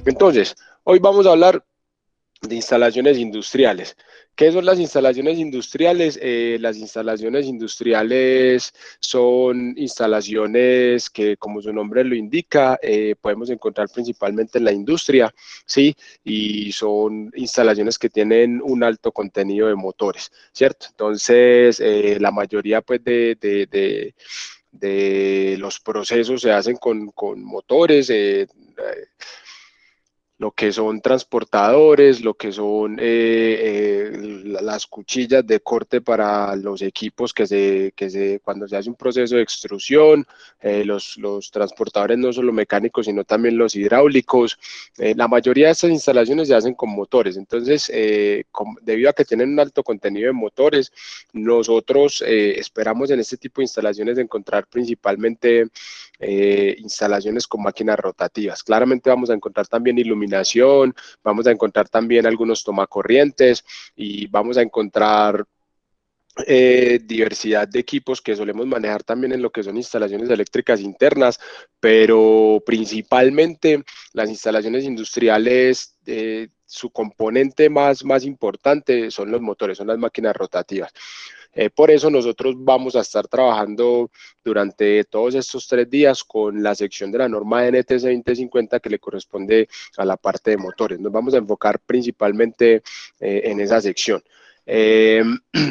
Entonces, hoy vamos a hablar de instalaciones industriales. ¿Qué son las instalaciones industriales? Las instalaciones industriales son instalaciones que, como su nombre lo indica, podemos encontrar principalmente en la industria, ¿sí? Y son instalaciones que tienen un alto contenido de motores, ¿cierto? Entonces, la mayoría pues, de los procesos se hacen con motores, lo que son transportadores, lo que son las cuchillas de corte para los equipos cuando se hace un proceso de extrusión, los transportadores no solo mecánicos, sino también los hidráulicos. La mayoría de estas instalaciones se hacen con motores, entonces, debido a que tienen un alto contenido de motores, nosotros esperamos en este tipo de instalaciones encontrar principalmente instalaciones con máquinas rotativas. Claramente vamos a encontrar también iluminación, vamos a encontrar también algunos tomacorrientes y vamos a encontrar diversidad de equipos que solemos manejar también en lo que son instalaciones eléctricas internas, pero principalmente las instalaciones industriales, su componente más importante son los motores, son las máquinas rotativas. Por eso nosotros vamos a estar trabajando durante todos estos 3 días con la sección de la norma NTC 2050 que le corresponde a la parte de motores. Nos vamos a enfocar principalmente en esa sección.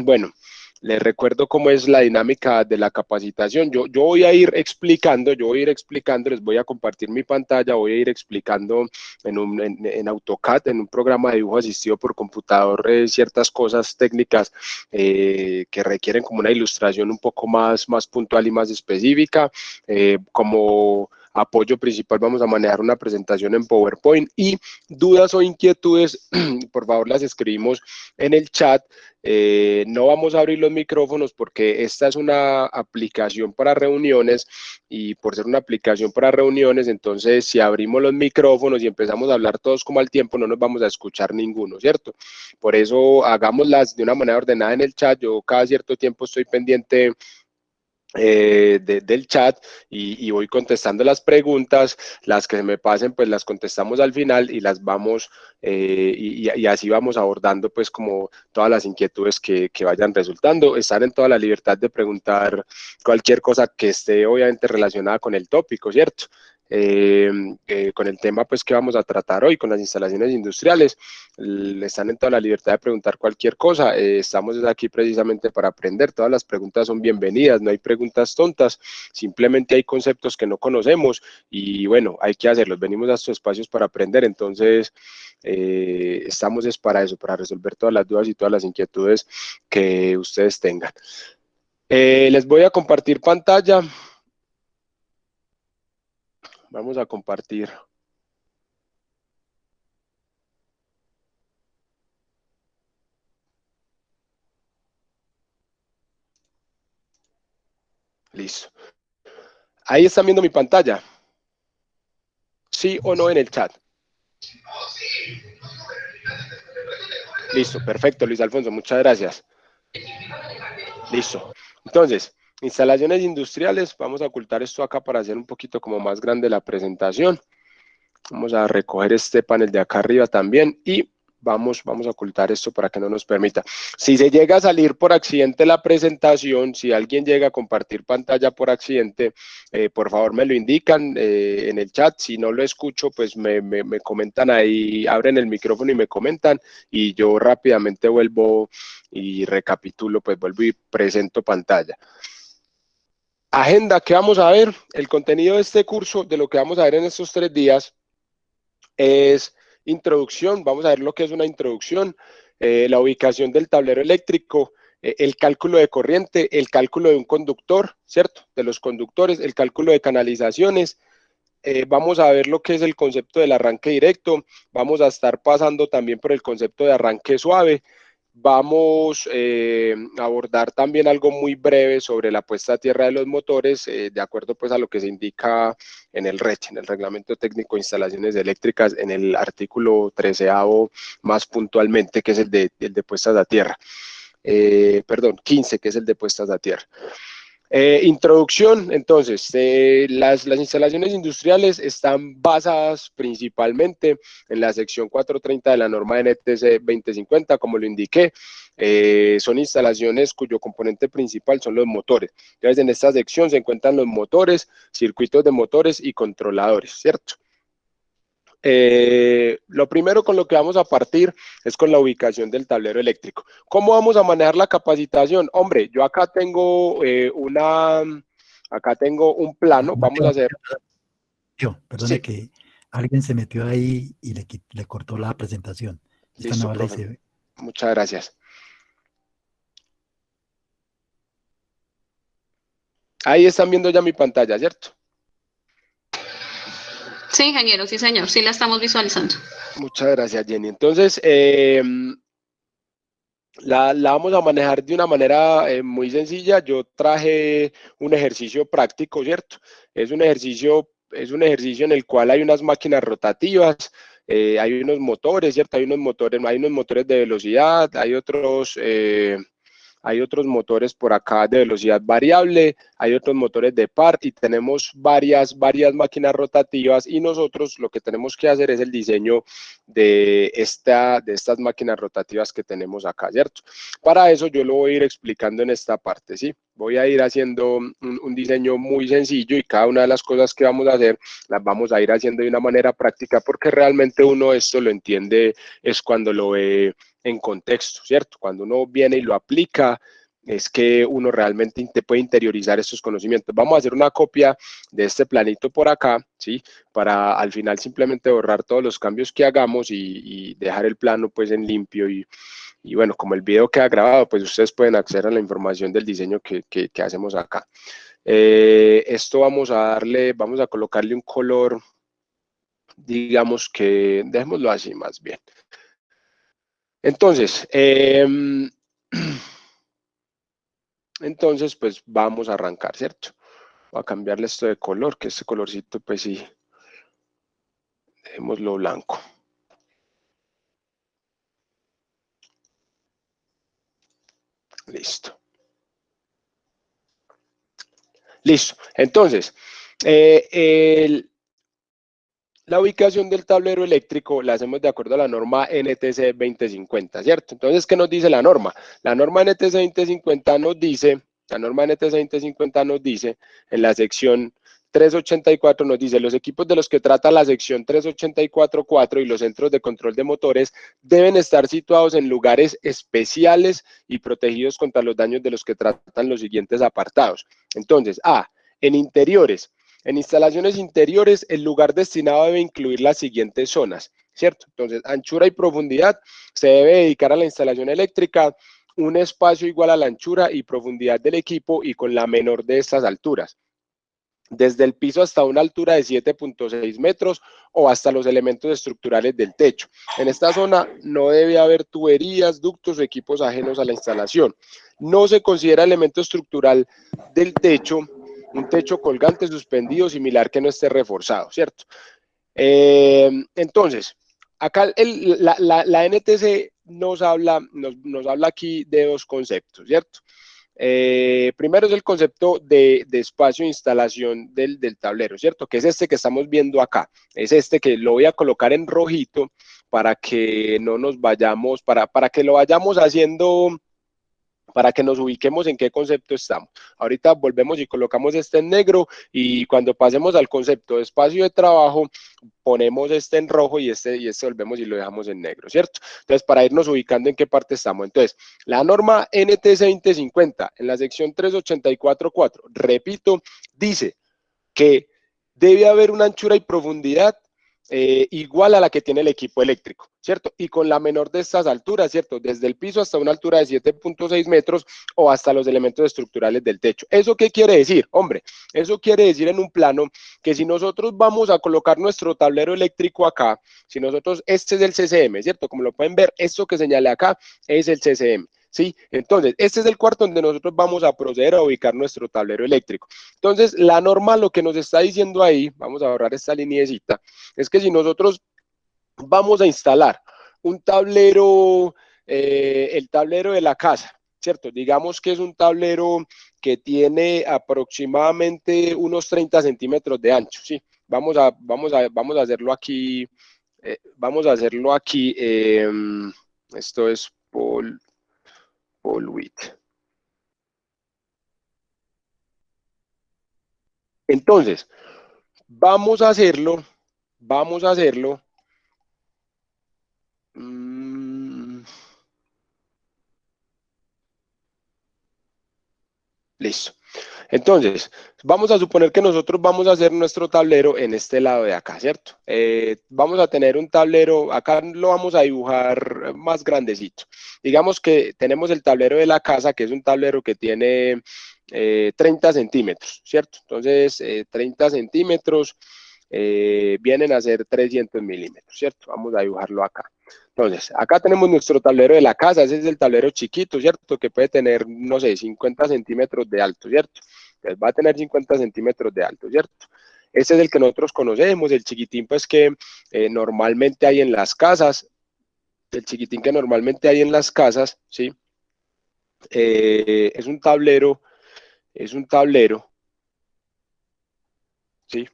Bueno, les recuerdo cómo es la dinámica de la capacitación. Yo voy a ir explicando, les voy a compartir mi pantalla, voy a ir explicando en AutoCAD, en un programa de dibujo asistido por computador, ciertas cosas técnicas que requieren como una ilustración un poco más puntual y más específica. Como apoyo principal vamos a manejar una presentación en PowerPoint y dudas o inquietudes, por favor las escribimos en el chat. No vamos a abrir los micrófonos porque esta es una aplicación para reuniones y por ser una aplicación para reuniones, entonces si abrimos los micrófonos y empezamos a hablar todos como al tiempo, no nos vamos a escuchar ninguno, ¿cierto? Por eso hagámoslas de una manera ordenada en el chat. Yo cada cierto tiempo estoy pendiente del chat y voy contestando las preguntas, las que se me pasen pues las contestamos al final y las vamos y así vamos abordando pues como todas las inquietudes que vayan resultando. Están en toda la libertad de preguntar cualquier cosa que esté obviamente relacionada con el tópico, ¿cierto? Con el tema pues que vamos a tratar hoy, con las instalaciones industriales, están en toda la libertad de preguntar cualquier cosa. Estamos aquí precisamente para aprender. Todas las preguntas son bienvenidas, no hay preguntas tontas, simplemente hay conceptos que no conocemos y bueno, hay que hacerlos. Venimos a estos espacios para aprender, entonces estamos es para eso, para resolver todas las dudas y todas las inquietudes que ustedes tengan. Les voy a compartir pantalla. Vamos a compartir. Listo. Ahí están viendo mi pantalla. ¿Sí o no en el chat? Listo, perfecto, Luis Alfonso, muchas gracias. Listo. Entonces, instalaciones industriales, vamos a ocultar esto acá para hacer un poquito como más grande la presentación. Vamos a recoger este panel de acá arriba también y vamos a ocultar esto para que no nos permita. Si se llega a salir por accidente la presentación, si alguien llega a compartir pantalla por accidente, por favor me lo indican en el chat. Si no lo escucho, pues me comentan ahí, abren el micrófono y me comentan y yo rápidamente vuelvo y recapitulo, pues vuelvo y presento pantalla. Agenda, ¿qué vamos a ver? El contenido de este curso, de lo que vamos a ver en estos 3 días, es introducción. Vamos a ver lo que es una introducción, la ubicación del tablero eléctrico, el cálculo de corriente, el cálculo de un conductor, ¿cierto? De los conductores, el cálculo de canalizaciones. Vamos a ver lo que es el concepto del arranque directo. Vamos a estar pasando también por el concepto de arranque suave. Vamos a abordar también algo muy breve sobre la puesta a tierra de los motores, de acuerdo pues a lo que se indica en el REC, en el Reglamento Técnico de Instalaciones Eléctricas, en el artículo 13º más puntualmente, que es el de puestas a tierra. Perdón, 15, que es el de puestas a tierra. Introducción, entonces, las instalaciones industriales están basadas principalmente en la sección 430 de la norma NTC 2050, como lo indiqué. Son instalaciones cuyo componente principal son los motores. Entonces, en esta sección se encuentran los motores, circuitos de motores y controladores, ¿cierto? Lo primero con lo que vamos a partir es con la ubicación del tablero eléctrico. ¿Cómo vamos a manejar la capacitación? Hombre, yo acá tengo acá tengo un plano, vamos a hacer... Perdone Sí, que alguien se metió ahí y le cortó la presentación. Esta listo, nueva ley profe. se ve. Muchas gracias. Ahí están viendo ya mi pantalla, ¿cierto? Sí, ingeniero, sí, señor, sí la estamos visualizando. Muchas gracias, Jenny. Entonces, la vamos a manejar de una manera muy sencilla. Yo traje un ejercicio práctico, ¿cierto? Es un ejercicio en el cual hay unas máquinas rotativas, hay unos motores, ¿cierto? Hay unos motores de velocidad, hay otros motores por acá de velocidad variable, hay otros motores de par y tenemos varias máquinas rotativas y nosotros lo que tenemos que hacer es el diseño de estas máquinas rotativas que tenemos acá, ¿cierto? Para eso yo lo voy a ir explicando en esta parte, ¿sí? Voy a ir haciendo un diseño muy sencillo y cada una de las cosas que vamos a hacer las vamos a ir haciendo de una manera práctica porque realmente uno esto lo entiende es cuando lo ve en contexto, ¿cierto? Cuando uno viene y lo aplica, es que uno realmente puede interiorizar estos conocimientos. Vamos a hacer una copia de este planito por acá, ¿sí? Para al final simplemente borrar todos los cambios que hagamos y dejar el plano pues en limpio y bueno, como el video queda grabado, pues ustedes pueden acceder a la información del diseño que hacemos acá. Esto vamos a colocarle un color, digamos que, dejémoslo así más bien. Entonces, pues vamos a arrancar, ¿cierto? Voy a cambiarle esto de color, que este colorcito, pues sí, dejémoslo blanco. Listo. Listo. Entonces, la ubicación del tablero eléctrico la hacemos de acuerdo a la norma NTC 2050, ¿cierto? Entonces, ¿qué nos dice la norma? La norma NTC 2050 nos dice, en la sección 384 nos dice, los equipos de los que trata la sección 384.4 y los centros de control de motores deben estar situados en lugares especiales y protegidos contra los daños de los que tratan los siguientes apartados. Entonces, en interiores. En instalaciones interiores, el lugar destinado debe incluir las siguientes zonas, ¿cierto? Entonces, anchura y profundidad se debe dedicar a la instalación eléctrica un espacio igual a la anchura y profundidad del equipo y con la menor de estas alturas. Desde el piso hasta una altura de 7.6 metros o hasta los elementos estructurales del techo. En esta zona no debe haber tuberías, ductos o equipos ajenos a la instalación. No se considera elemento estructural del techo un techo colgante suspendido similar que no esté reforzado, ¿cierto? Entonces, acá la NTC nos habla aquí de dos conceptos, ¿cierto? Primero es el concepto de espacio de instalación del tablero, ¿cierto? Que es este que estamos viendo acá. Es este que lo voy a colocar en rojito para que no nos vayamos, para que lo vayamos haciendo, para que nos ubiquemos en qué concepto estamos. Ahorita volvemos y colocamos este en negro y cuando pasemos al concepto de espacio de trabajo, ponemos este en rojo y este volvemos y lo dejamos en negro, ¿cierto? Entonces, para irnos ubicando en qué parte estamos. Entonces, la norma NTC 2050 en la sección 384.4, repito, dice que debe haber una anchura y profundidad igual a la que tiene el equipo eléctrico, ¿cierto? Y con la menor de estas alturas, ¿cierto? Desde el piso hasta una altura de 7.6 metros o hasta los elementos estructurales del techo. ¿Eso qué quiere decir? Hombre, eso quiere decir en un plano que si nosotros vamos a colocar nuestro tablero eléctrico acá, si nosotros, este es el CCM, ¿cierto? Como lo pueden ver, esto que señalé acá es el CCM. ¿Sí? Entonces, este es el cuarto donde nosotros vamos a proceder a ubicar nuestro tablero eléctrico. Entonces, la norma lo que nos está diciendo ahí, vamos a borrar esta lineecita, es que si nosotros vamos a instalar un tablero, el tablero de la casa, ¿cierto? Digamos que es un tablero que tiene aproximadamente unos 30 centímetros de ancho, ¿sí? Vamos a hacerlo aquí, esto es Paul Witt. Entonces, vamos a hacerlo. Listo. Entonces, vamos a suponer que nosotros vamos a hacer nuestro tablero en este lado de acá, ¿cierto? Vamos a tener un tablero, acá lo vamos a dibujar más grandecito. Digamos que tenemos el tablero de la casa, que es un tablero que tiene 30 centímetros, ¿cierto? Entonces, 30 centímetros vienen a ser 300 milímetros, ¿cierto? Vamos a dibujarlo acá. Entonces, acá tenemos nuestro tablero de la casa, ese es el tablero chiquito, ¿cierto? Que puede tener, no sé, 50 centímetros de alto, ¿cierto? Entonces va a tener 50 centímetros de alto, ¿cierto? Ese es el que nosotros conocemos, el chiquitín pues que normalmente hay en las casas, el chiquitín que normalmente hay en las casas, ¿sí? Es un tablero, ¿sí?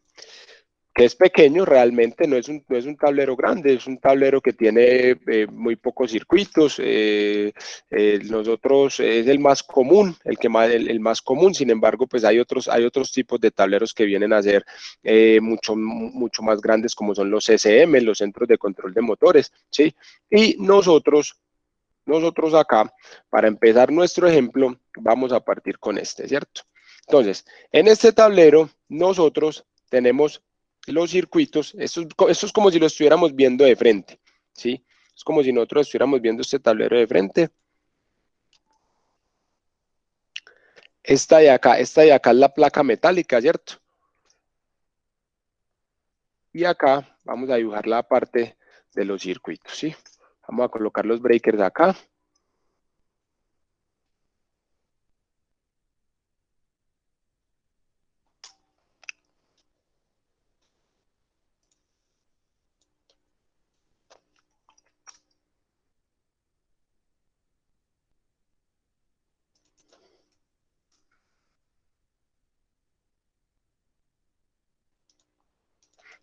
Que es pequeño realmente, no es un tablero grande, es un tablero que tiene muy pocos circuitos. Nosotros es el más común, el más común. Sin embargo, pues hay otros tipos de tableros que vienen a ser mucho más grandes, como son los CCM, los centros de control de motores, ¿sí? Y nosotros acá, para empezar nuestro ejemplo, vamos a partir con este, ¿cierto? Entonces, en este tablero, nosotros tenemos los circuitos. Esto es como si lo estuviéramos viendo de frente, ¿sí? Es como si nosotros estuviéramos viendo este tablero de frente. Esta de acá es la placa metálica, ¿cierto? Y acá vamos a dibujar la parte de los circuitos, ¿sí? Vamos a colocar los breakers acá.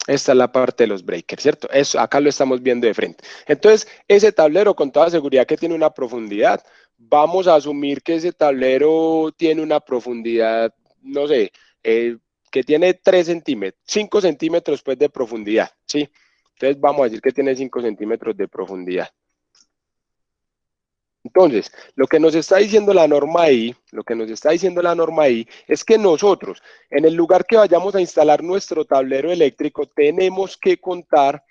Esta es la parte de los breakers, ¿cierto? Eso, acá lo estamos viendo de frente. Entonces, ese tablero con toda seguridad que tiene una profundidad. Vamos a asumir que ese tablero tiene una profundidad, no sé, que tiene 3 centímetros, 5 centímetros pues de profundidad, ¿sí? Entonces vamos a decir que tiene 5 centímetros de profundidad. Entonces, lo que nos está diciendo la norma ahí, es que nosotros, en el lugar que vayamos a instalar nuestro tablero eléctrico, tenemos que contar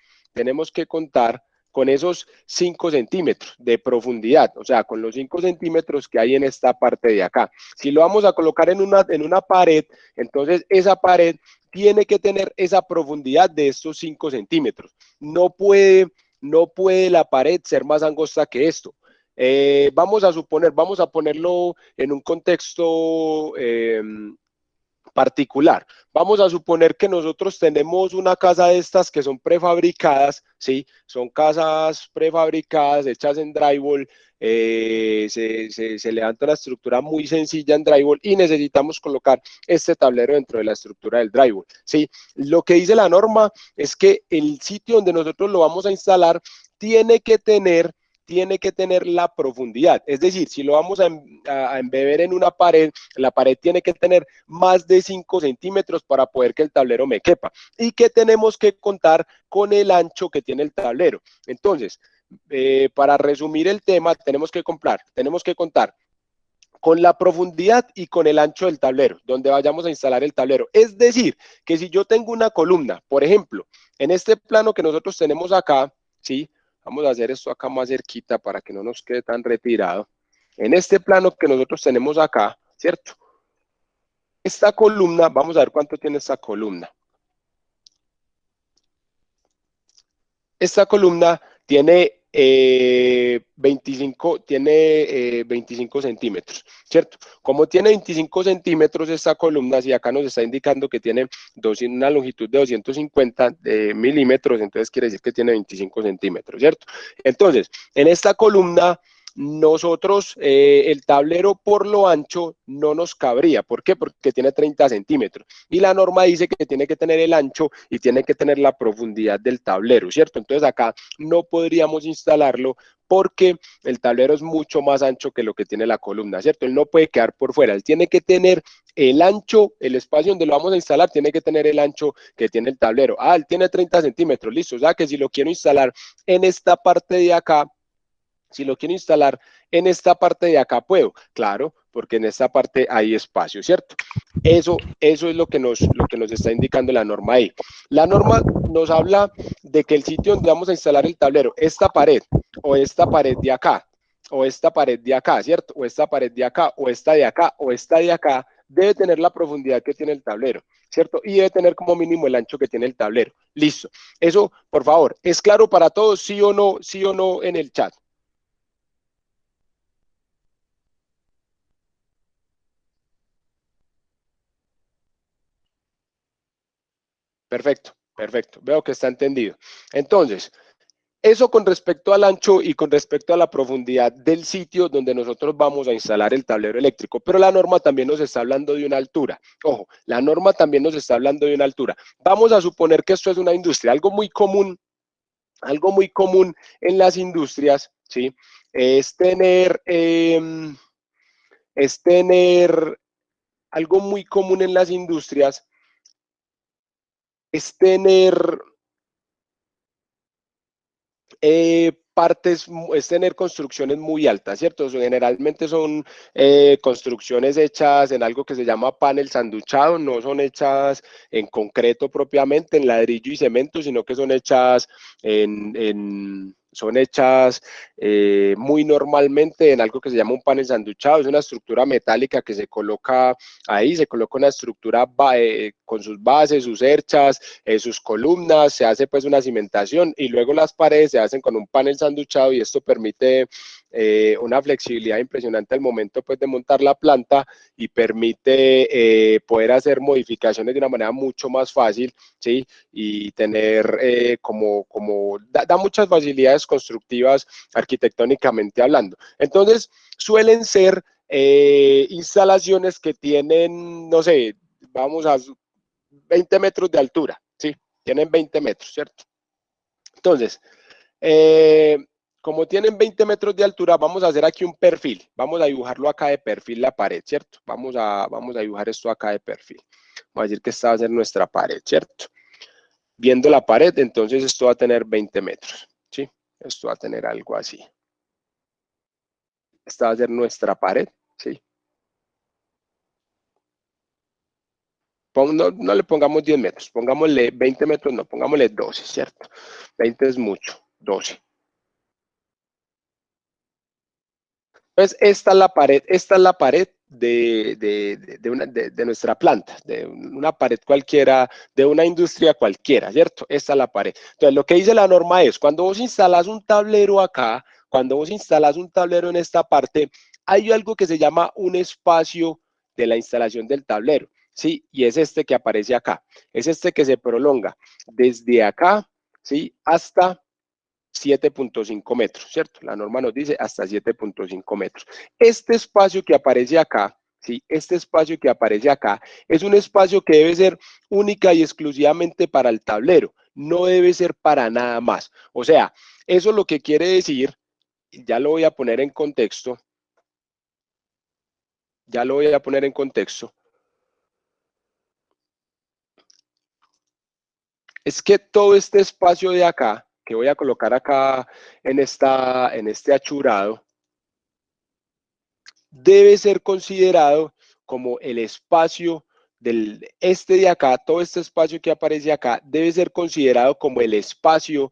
con esos 5 centímetros de profundidad, o sea, con los 5 centímetros que hay en esta parte de acá. Si lo vamos a colocar en una pared, entonces esa pared tiene que tener esa profundidad de estos 5 centímetros. No puede la pared ser más angosta que esto. Vamos a ponerlo en un contexto particular. Vamos a suponer que nosotros tenemos una casa de estas que son prefabricadas, ¿sí? Son casas prefabricadas, hechas en drywall, se levanta una estructura muy sencilla en drywall y necesitamos colocar este tablero dentro de la estructura del drywall, ¿sí? Lo que dice la norma es que el sitio donde nosotros lo vamos a instalar tiene que tener la profundidad. Es decir, si lo vamos a embeber en una pared, la pared tiene que tener más de 5 centímetros para poder que el tablero me quepa. Y que tenemos que contar con el ancho que tiene el tablero. Entonces, para resumir el tema, tenemos que contar con la profundidad y con el ancho del tablero, donde vayamos a instalar el tablero. Es decir, que si yo tengo una columna, por ejemplo, en este plano que nosotros tenemos acá, ¿sí? Vamos a hacer esto acá más cerquita para que no nos quede tan retirado. En este plano que nosotros tenemos acá, ¿cierto? Esta columna, vamos a ver cuánto tiene esta columna. Esta columna tiene 25 centímetros, ¿cierto? Como tiene 25 centímetros esta columna, si acá nos está indicando que tiene una longitud de 250 milímetros, entonces quiere decir que tiene 25 centímetros, ¿cierto? Entonces, en esta columna nosotros el tablero por lo ancho no nos cabría. ¿Por qué? Porque tiene 30 centímetros. Y la norma dice que tiene que tener el ancho y tiene que tener la profundidad del tablero, ¿cierto? Entonces acá no podríamos instalarlo porque el tablero es mucho más ancho que lo que tiene la columna, ¿cierto? Él no puede quedar por fuera, él tiene que tener el ancho, el espacio donde lo vamos a instalar, tiene que tener el ancho que tiene el tablero. Ah, él tiene 30 centímetros, listo. O sea que si lo quiero instalar en esta parte de acá, si lo quiero instalar en esta parte de acá, puedo, claro, porque en esta parte hay espacio, ¿cierto? Eso es lo que nos está indicando la norma ahí. La norma nos habla de que el sitio donde vamos a instalar el tablero, esta pared o esta pared de acá, o esta pared de acá, ¿cierto? O esta pared de acá, o esta de acá, o esta de acá, debe tener la profundidad que tiene el tablero, ¿cierto? Y debe tener como mínimo el ancho que tiene el tablero. Listo. Eso, por favor, ¿es claro para todos? Sí o no en el chat. Perfecto, perfecto. Veo que está entendido. Entonces, eso con respecto al ancho y con respecto a la profundidad del sitio donde nosotros vamos a instalar el tablero eléctrico, pero la norma también nos está hablando de una altura. Ojo, la norma también nos está hablando de una altura. Vamos a suponer que esto es una industria, algo muy común en las industrias, ¿sí? Es tener algo muy común en las industrias, es tener es tener construcciones muy altas, ¿cierto? Generalmente son construcciones hechas en algo que se llama panel sanduchado, no son hechas en concreto propiamente, en ladrillo y cemento, sino que son hechas son hechas muy normalmente en algo que se llama un panel sanduchado, es una estructura metálica que se coloca ahí, se coloca una estructura con sus bases, sus herchas, sus columnas, se hace pues una cimentación y luego las paredes se hacen con un panel sanduchado y esto permite una flexibilidad impresionante al momento pues de montar la planta y permite poder hacer modificaciones de una manera mucho más fácil, ¿sí? Y tener da muchas facilidades constructivas arquitectónicamente hablando. Entonces, suelen ser instalaciones que tienen, no sé, vamos a 20 metros de altura, ¿sí? Tienen 20 metros, ¿cierto? Entonces, como tienen 20 metros de altura, vamos a hacer aquí un perfil. Vamos a dibujarlo acá de perfil la pared, ¿cierto? Vamos a dibujar esto acá de perfil. Vamos a decir que esta va a ser nuestra pared, ¿cierto? Viendo la pared, entonces esto va a tener 20 metros, ¿sí? Esto va a tener algo así. Esta va a ser nuestra pared, ¿sí? No le pongamos 10 metros, pongámosle 20 metros, no, pongámosle 12, ¿cierto? 20 es mucho, 12. Entonces, esta es la pared de nuestra planta, de una pared cualquiera, de una industria cualquiera, ¿cierto? Esta es la pared. Entonces, lo que dice la norma es, cuando vos instalas un tablero acá, cuando vos instalas un tablero en esta parte, hay algo que se llama un espacio de la instalación del tablero, ¿sí? Y es este que aparece acá. Es este que se prolonga desde acá, ¿sí? Hasta 7.5 metros, ¿cierto? La norma nos dice hasta 7.5 metros. Este espacio que aparece acá, ¿sí? Este espacio que aparece acá es un espacio que debe ser única y exclusivamente para el tablero, no debe ser para nada más. O sea, eso lo que quiere decir, ya lo voy a poner en contexto, es que todo este espacio de acá, que voy a colocar acá en este achurado, debe ser considerado como el espacio este de acá, todo este espacio que aparece acá, debe ser considerado como el espacio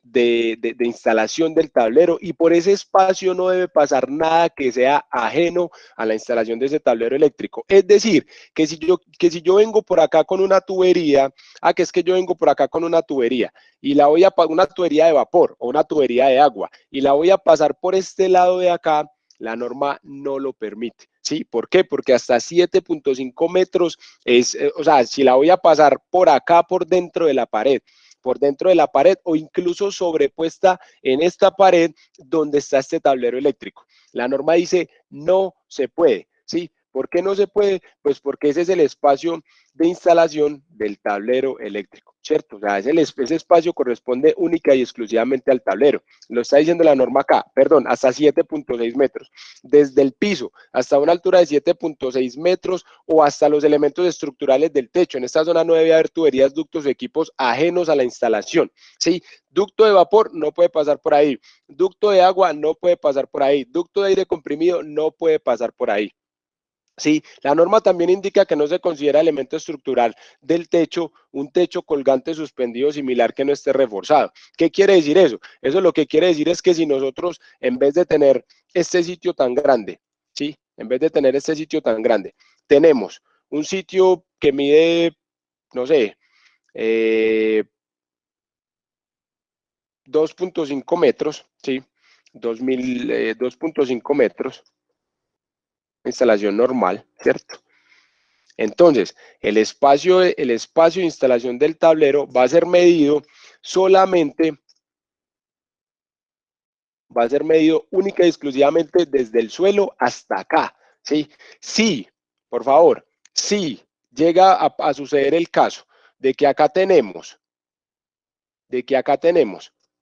de instalación del tablero y por ese espacio no debe pasar nada que sea ajeno a la instalación de ese tablero eléctrico. Es decir, que si yo vengo por acá con una tubería, que es que yo vengo por acá con una tubería y una tubería de vapor o una tubería de agua y la voy a pasar por este lado de acá, la norma no lo permite, ¿sí? ¿Por qué? Porque hasta 7.5 metros es, o sea, si la voy a pasar por acá, por dentro de la pared, por dentro de la pared o incluso sobrepuesta en esta pared donde está este tablero eléctrico. La norma dice no se puede, ¿sí? ¿Por qué no se puede? Pues porque ese es el espacio de instalación del tablero eléctrico, ¿cierto? O sea, ese espacio corresponde única y exclusivamente al tablero. Lo está diciendo la norma acá, perdón, hasta 7.6 metros. Desde el piso hasta una altura de 7.6 metros o hasta los elementos estructurales del techo. En esta zona no debe haber tuberías, ductos o equipos ajenos a la instalación, ¿sí? Ducto de vapor no puede pasar por ahí. Ducto de agua no puede pasar por ahí. Ducto de aire comprimido no puede pasar por ahí. Sí, la norma también indica que no se considera elemento estructural del techo un techo colgante suspendido similar que no esté reforzado. ¿Qué quiere decir eso? Eso lo que quiere decir es que si nosotros, en vez de tener este sitio tan grande, ¿sí? En vez de tener este sitio tan grande, tenemos un sitio que mide, no sé, 2.5 metros, ¿sí? 2.5 metros, instalación normal, ¿cierto? Entonces, el espacio de instalación del tablero va a ser medido solamente, va a ser medido única y exclusivamente desde el suelo hasta acá, ¿sí? Sí, por favor, si llega a suceder el caso de que acá tenemos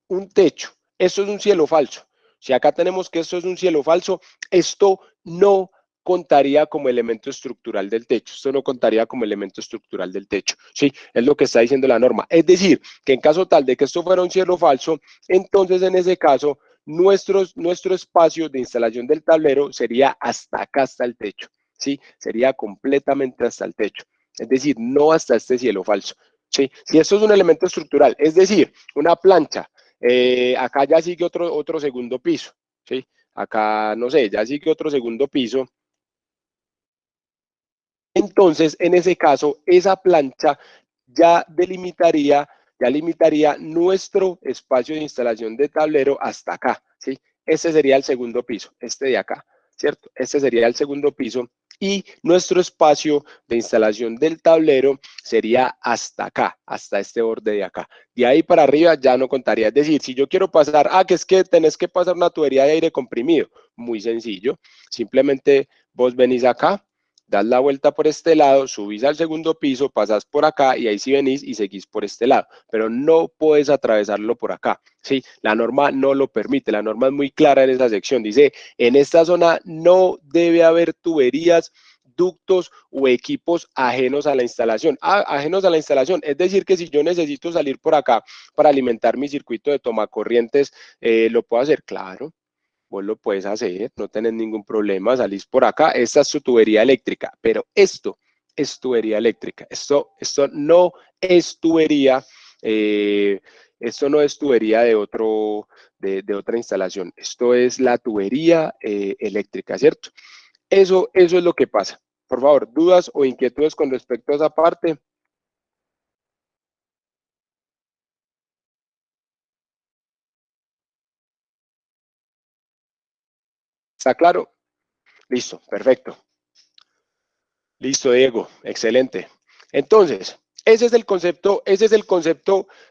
un techo, esto es un cielo falso. Si acá tenemos que esto es un cielo falso, esto no contaría como elemento estructural del techo. Esto no contaría como elemento estructural del techo. Sí, es lo que está diciendo la norma. Es decir, que en caso tal de que esto fuera un cielo falso, entonces en ese caso, nuestro espacio de instalación del tablero sería hasta acá, hasta el techo. Sí, sería completamente hasta el techo. Es decir, no hasta este cielo falso. Sí, si esto es un elemento estructural, es decir, una plancha, acá ya sigue otro segundo piso, ¿sí? Acá, no sé, ya sigue otro segundo piso. Entonces, en ese caso, esa plancha ya limitaría nuestro espacio de instalación de tablero hasta acá, ¿sí? Ese sería el segundo piso, este de acá, ¿cierto? Este sería el segundo piso y nuestro espacio de instalación del tablero sería hasta acá, hasta este borde de acá. De ahí para arriba ya no contaría. Es decir, si yo quiero pasar, que es que tenés que pasar una tubería de aire comprimido, muy sencillo. Simplemente vos venís acá, das la vuelta por este lado, subís al segundo piso, pasás por acá y ahí sí venís y seguís por este lado, pero no puedes atravesarlo por acá, ¿sí? La norma no lo permite, la norma es muy clara en esa sección, dice, en esta zona no debe haber tuberías, ductos o equipos ajenos a la instalación. Ajenos a la instalación, es decir que si yo necesito salir por acá para alimentar mi circuito de tomacorrientes, ¿lo puedo hacer? Claro. Vos lo puedes hacer, no tenés ningún problema, salís por acá, esta es su tubería eléctrica, pero esto es tubería eléctrica, esto no es tubería, esto no es tubería de otra instalación, esto es la tubería eléctrica, ¿cierto? Eso es lo que pasa. Por favor, dudas o inquietudes con respecto a esa parte. ¿Está claro? Listo, perfecto. Listo, Diego, excelente. Entonces, ese es el concepto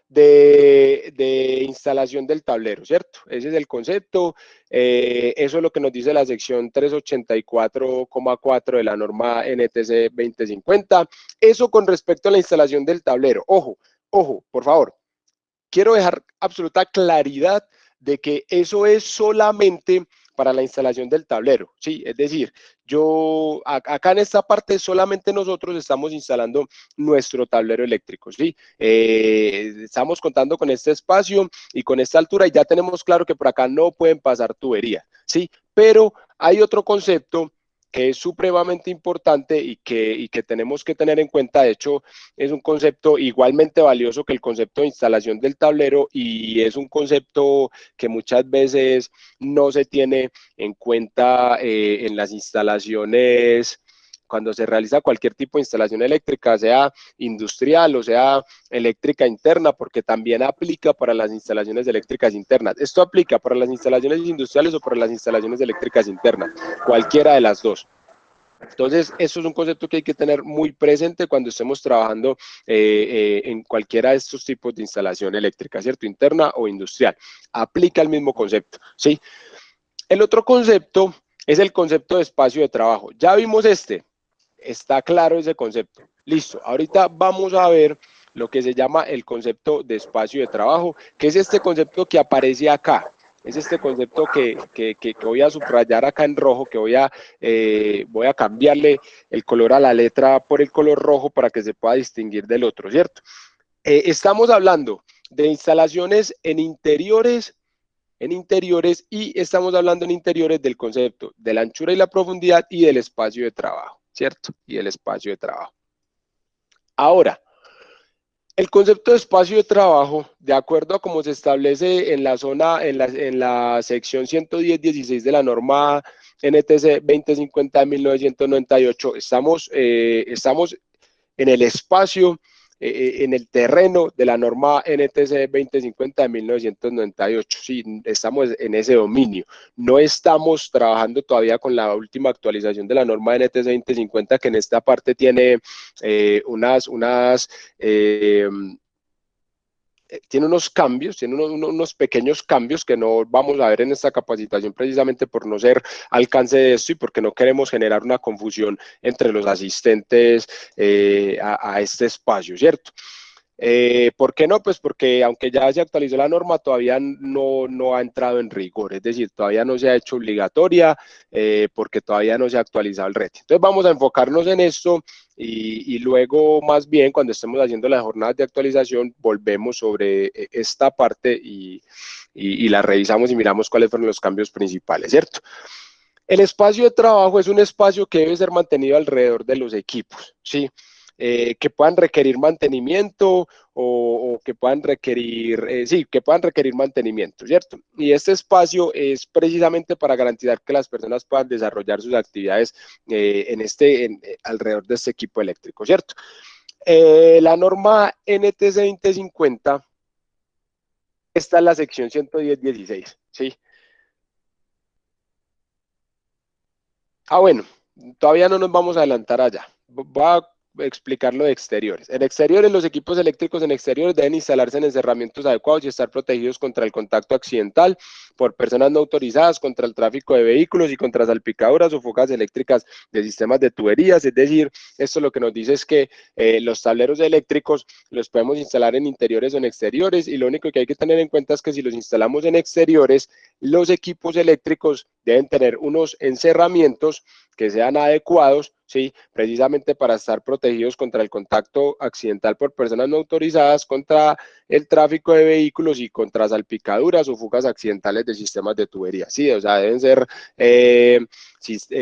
de instalación del tablero, ¿cierto? Ese es el concepto, eso es lo que nos dice la sección 384,4 de la norma NTC 2050. Eso con respecto a la instalación del tablero. Ojo, por favor, quiero dejar absoluta claridad de que eso es solamente para la instalación del tablero, ¿sí? Es decir, acá en esta parte solamente nosotros estamos instalando nuestro tablero eléctrico, ¿sí? Estamos contando con este espacio y con esta altura y ya tenemos claro que por acá no pueden pasar tuberías, ¿sí? Pero hay otro concepto que es supremamente importante y que tenemos que tener en cuenta. De hecho, es un concepto igualmente valioso que el concepto de instalación del tablero y es un concepto que muchas veces no se tiene en cuenta en las instalaciones cuando se realiza cualquier tipo de instalación eléctrica, sea industrial o sea eléctrica interna, porque también aplica para las instalaciones eléctricas internas. Esto aplica para las instalaciones industriales o para las instalaciones eléctricas internas, cualquiera de las dos. Entonces, eso es un concepto que hay que tener muy presente cuando estemos trabajando en cualquiera de estos tipos de instalación eléctrica, ¿cierto? Interna o industrial. Aplica el mismo concepto, ¿sí? El otro concepto es el concepto de espacio de trabajo. Ya vimos este, está claro ese concepto. Listo, ahorita vamos a ver lo que se llama el concepto de espacio de trabajo, que es este concepto que aparece acá. Es este concepto que voy a subrayar acá en rojo, que voy a cambiarle el color a la letra por el color rojo para que se pueda distinguir del otro, ¿cierto? Estamos hablando de instalaciones en interiores y estamos hablando en interiores del concepto de la anchura y la profundidad y del espacio de trabajo, ¿cierto? Y el espacio de trabajo. Ahora, el concepto de espacio de trabajo, de acuerdo a cómo se establece en la zona, en la sección 110.16 de la norma NTC 2050 de 1998, estamos en el espacio, en el terreno de la norma NTC 2050 de 1998. Sí, estamos en ese dominio. No estamos trabajando todavía con la última actualización de la norma NTC 2050, que en esta parte tiene tiene unos cambios, tiene unos pequeños cambios que no vamos a ver en esta capacitación precisamente por no ser alcance de esto y porque no queremos generar una confusión entre los asistentes a este espacio, ¿cierto? ¿Por qué no? Pues porque aunque ya se actualizó la norma, todavía no ha entrado en rigor, es decir, todavía no se ha hecho obligatoria porque todavía no se ha actualizado el RET. Entonces vamos a enfocarnos en esto y luego más bien cuando estemos haciendo las jornadas de actualización volvemos sobre esta parte y la revisamos y miramos cuáles fueron los cambios principales, ¿cierto? El espacio de trabajo es un espacio que debe ser mantenido alrededor de los equipos, ¿sí? Que puedan requerir mantenimiento o que puedan requerir, sí, que puedan requerir mantenimiento, ¿cierto? Y este espacio es precisamente para garantizar que las personas puedan desarrollar sus actividades alrededor de este equipo eléctrico, ¿cierto? La norma NTC 2050 está en la sección 110.16, ¿sí? Bueno, todavía no nos vamos a adelantar allá. Voy a explicar lo de exteriores. En exteriores, los equipos eléctricos en exteriores deben instalarse en encerramientos adecuados y estar protegidos contra el contacto accidental por personas no autorizadas, contra el tráfico de vehículos y contra salpicaduras o fugas eléctricas de sistemas de tuberías. Es decir, esto lo que nos dice es que los tableros eléctricos los podemos instalar en interiores o en exteriores y lo único que hay que tener en cuenta es que si los instalamos en exteriores, los equipos eléctricos deben tener unos encerramientos que sean adecuados, ¿sí? Precisamente para estar protegidos contra el contacto accidental por personas no autorizadas, contra el tráfico de vehículos y contra salpicaduras o fugas accidentales de sistemas de tubería, ¿sí? O sea, deben ser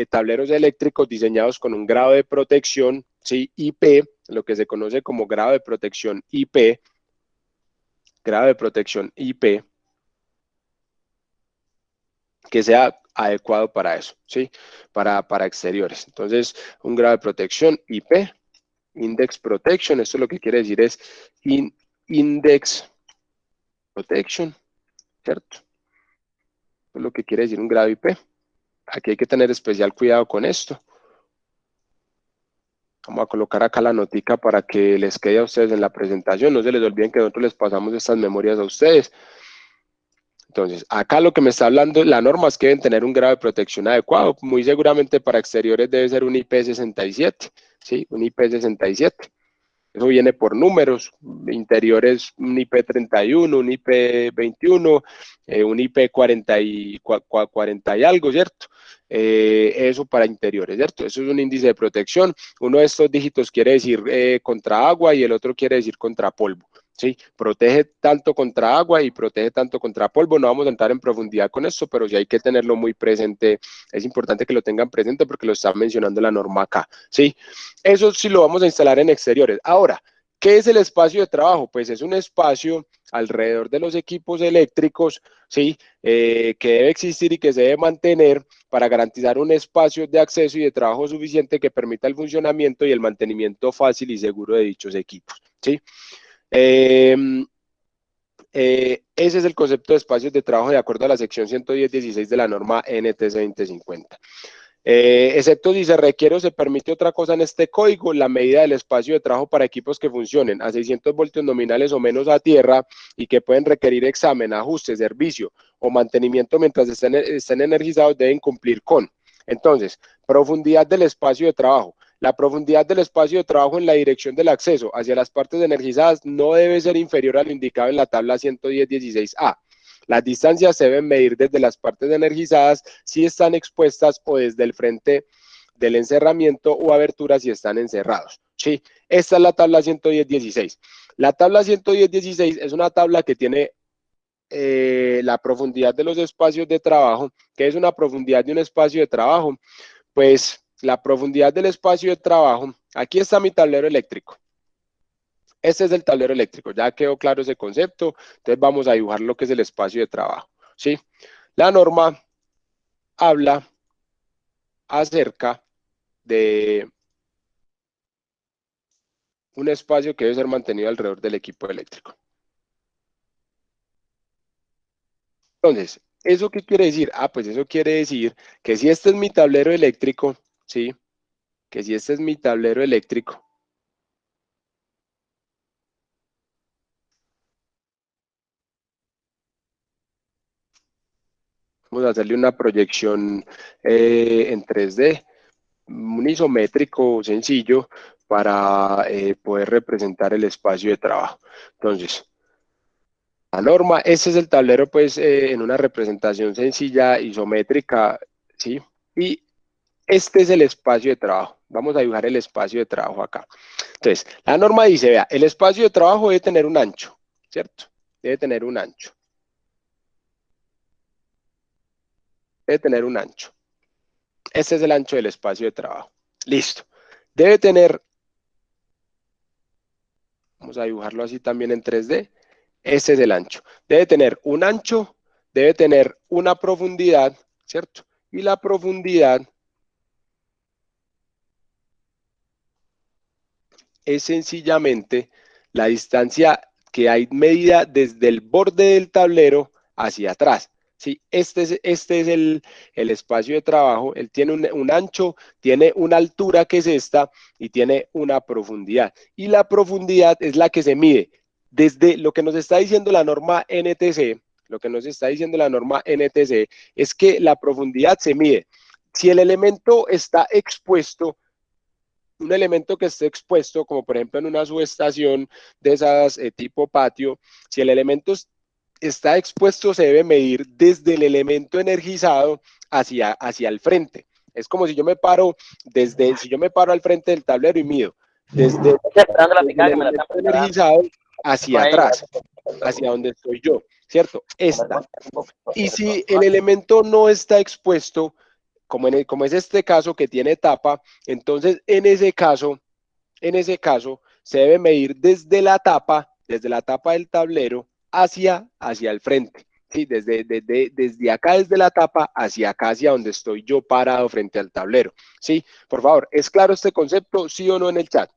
tableros eléctricos diseñados con un grado de protección, ¿sí? IP, lo que se conoce como grado de protección IP, que sea adecuado para eso, ¿sí? Para exteriores. Entonces, un grado de protección IP, Index Protection, esto lo que quiere decir es Index Protection, ¿cierto? Esto es lo que quiere decir un grado IP. Aquí hay que tener especial cuidado con esto. Vamos a colocar acá la notica para que les quede a ustedes en la presentación. No se les olviden que nosotros les pasamos estas memorias a ustedes. Entonces, acá lo que me está hablando, la norma es que deben tener un grado de protección adecuado. Muy seguramente para exteriores debe ser un IP67, ¿sí? Un IP67. Eso viene por números. Interiores un IP31, un IP21, un IP40 y algo, ¿cierto? Eso para interiores, ¿cierto? Eso es un índice de protección. Uno de estos dígitos quiere decir contra agua y el otro quiere decir contra polvo. Sí, protege tanto contra agua y protege tanto contra polvo. No vamos a entrar en profundidad con esto, pero sí hay que tenerlo muy presente. Es importante que lo tengan presente porque lo está mencionando la norma acá. Sí, eso sí lo vamos a instalar en exteriores. Ahora, ¿qué es el espacio de trabajo? Pues es un espacio alrededor de los equipos eléctricos, ¿sí? Que debe existir y que se debe mantener para garantizar un espacio de acceso y de trabajo suficiente que permita el funcionamiento y el mantenimiento fácil y seguro de dichos equipos, ¿sí? Ese es el concepto de espacios de trabajo de acuerdo a la sección 110.16 de la norma NTC 2050. Excepto si se requiere o se permite otra cosa en este código, la medida del espacio de trabajo para equipos que funcionen a 600 voltios nominales o menos a tierra y que pueden requerir examen, ajuste, servicio o mantenimiento mientras estén energizados deben cumplir con. Entonces, profundidad del espacio de trabajo. La profundidad del espacio de trabajo en la dirección del acceso hacia las partes energizadas no debe ser inferior a lo indicado en la tabla 110.16a. Las distancias se deben medir desde las partes energizadas si están expuestas o desde el frente del encerramiento o abertura si están encerrados. ¿Sí? Esta es la tabla 110.16. La tabla 110.16 es una tabla que tiene la profundidad de los espacios de trabajo. ¿Qué es una profundidad de un espacio de trabajo? Pues la profundidad del espacio de trabajo, aquí está mi tablero eléctrico. Este es el tablero eléctrico, ya quedó claro ese concepto, entonces vamos a dibujar lo que es el espacio de trabajo, ¿sí? La norma habla acerca de un espacio que debe ser mantenido alrededor del equipo eléctrico. Entonces, ¿eso qué quiere decir? Ah, pues eso quiere decir que si este es mi tablero eléctrico, ¿sí? Que si este es mi tablero eléctrico, vamos a hacerle una proyección en 3D, un isométrico sencillo para poder representar el espacio de trabajo. Entonces, la norma, este es el tablero pues en una representación sencilla, isométrica, ¿sí? Y este es el espacio de trabajo. Vamos a dibujar el espacio de trabajo acá. Entonces, la norma dice, vea, el espacio de trabajo debe tener un ancho, ¿cierto? Debe tener un ancho. Debe tener un ancho. Este es el ancho del espacio de trabajo. Listo. Debe tener, vamos a dibujarlo así también en 3D. Este es el ancho. Debe tener un ancho, debe tener una profundidad, ¿cierto? Y la profundidad es sencillamente la distancia que hay medida desde el borde del tablero hacia atrás. Sí, este es el espacio de trabajo. Él tiene un ancho, tiene una altura que es esta y tiene una profundidad. Y la profundidad es la que se mide desde lo que nos está diciendo la norma NTC. Lo que nos está diciendo la norma NTC es que la profundidad se mide. Si el elemento está expuesto, un elemento que esté expuesto, como por ejemplo en una subestación de esas tipo patio, si el elemento está expuesto, se debe medir desde el elemento energizado hacia el frente. Es como si yo me paro si yo me paro al frente del tablero y mido desde el elemento energizado hacia atrás, hacia donde estoy yo, ¿cierto? Esta. Y si el elemento no está expuesto, como es este caso que tiene tapa, entonces en ese caso se debe medir desde la tapa del tablero hacia el frente. Sí, desde acá, desde la tapa, hacia acá, hacia donde estoy yo parado frente al tablero. Sí, por favor, ¿es claro este concepto? ¿Sí o no en el chat?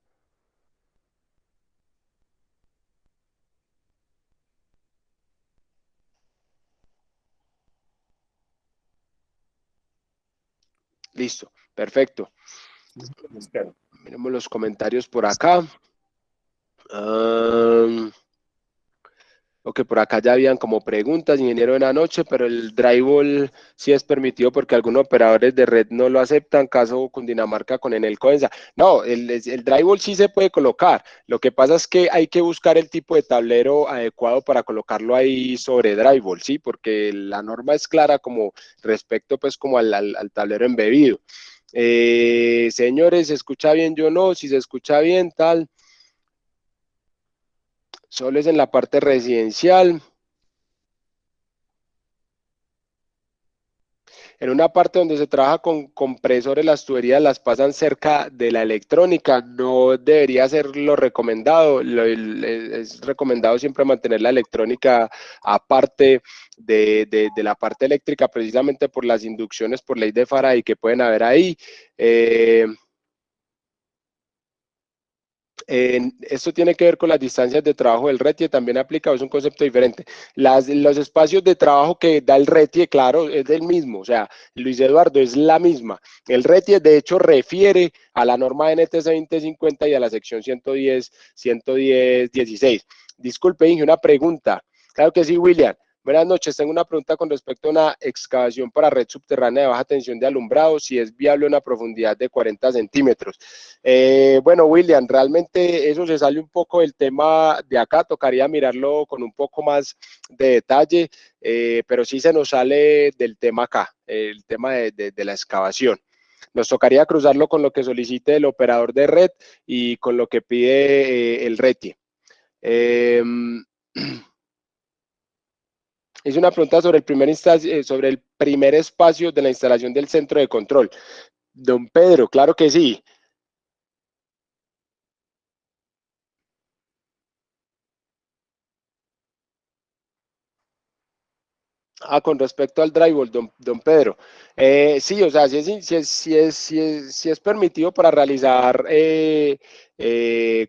Listo, perfecto. Miremos los comentarios por acá. Ok, por acá ya habían como preguntas, ingeniero de la noche, pero el drywall sí es permitido porque algunos operadores de red no lo aceptan, caso Cundinamarca con Enel Codensa. No, el drywall sí se puede colocar, lo que pasa es que hay que buscar el tipo de tablero adecuado para colocarlo ahí sobre drywall, ¿sí? Porque la norma es clara como respecto pues como al tablero embebido. Señores, ¿se escucha bien? Yo no, si se escucha bien, tal. Solo es en la parte residencial. En una parte donde se trabaja con compresores, las tuberías las pasan cerca de la electrónica. No debería ser lo recomendado. Es recomendado siempre mantener la electrónica aparte de la parte eléctrica, precisamente por las inducciones por ley de Faraday que pueden haber ahí. Esto tiene que ver con las distancias de trabajo del RETIE, también aplica, es un concepto diferente. Los espacios de trabajo que da el RETIE, claro, es del mismo, o sea, Luis Eduardo, es la misma. El RETIE, de hecho, refiere a la norma NTC 2050 y a la sección 110.16. Disculpe, Inge, una pregunta. Claro que sí, William. Buenas noches, tengo una pregunta con respecto a una excavación para red subterránea de baja tensión de alumbrado, si es viable una profundidad de 40 centímetros. Bueno, William, realmente eso se sale un poco del tema de acá, tocaría mirarlo con un poco más de detalle, pero sí se nos sale del tema acá, el tema de la excavación. Nos tocaría cruzarlo con lo que solicite el operador de red y con lo que pide el RETI. Es una pregunta sobre sobre el primer espacio de la instalación del centro de control. Don Pedro, claro que sí. Con respecto al drywall, don Pedro, sí, o sea, si es permitido para realizar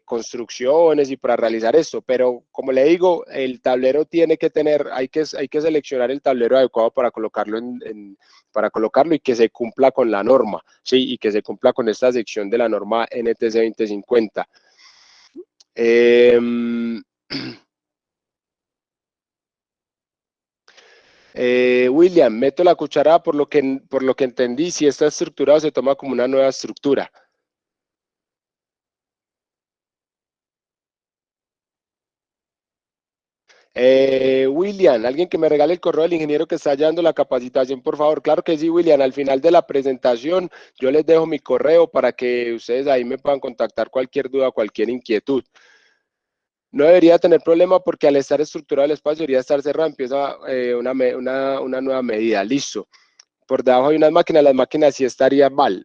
construcciones y para realizar esto, pero como le digo, el tablero tiene que tener, hay que seleccionar el tablero adecuado para colocarlo para colocarlo y que se cumpla con la norma, sí, y que se cumpla con esta sección de la norma NTC 2050. William, meto la cucharada por lo que entendí, si está estructurado se toma como una nueva estructura. William, alguien que me regale el correo del ingeniero que está llevando la capacitación, por favor. Claro que sí, William, al final de la presentación yo les dejo mi correo para que ustedes ahí me puedan contactar cualquier duda, cualquier inquietud. No debería tener problema porque al estar estructurado el espacio debería estar cerrado, empieza una nueva medida, listo. Por debajo hay unas máquinas, las máquinas sí estarían mal.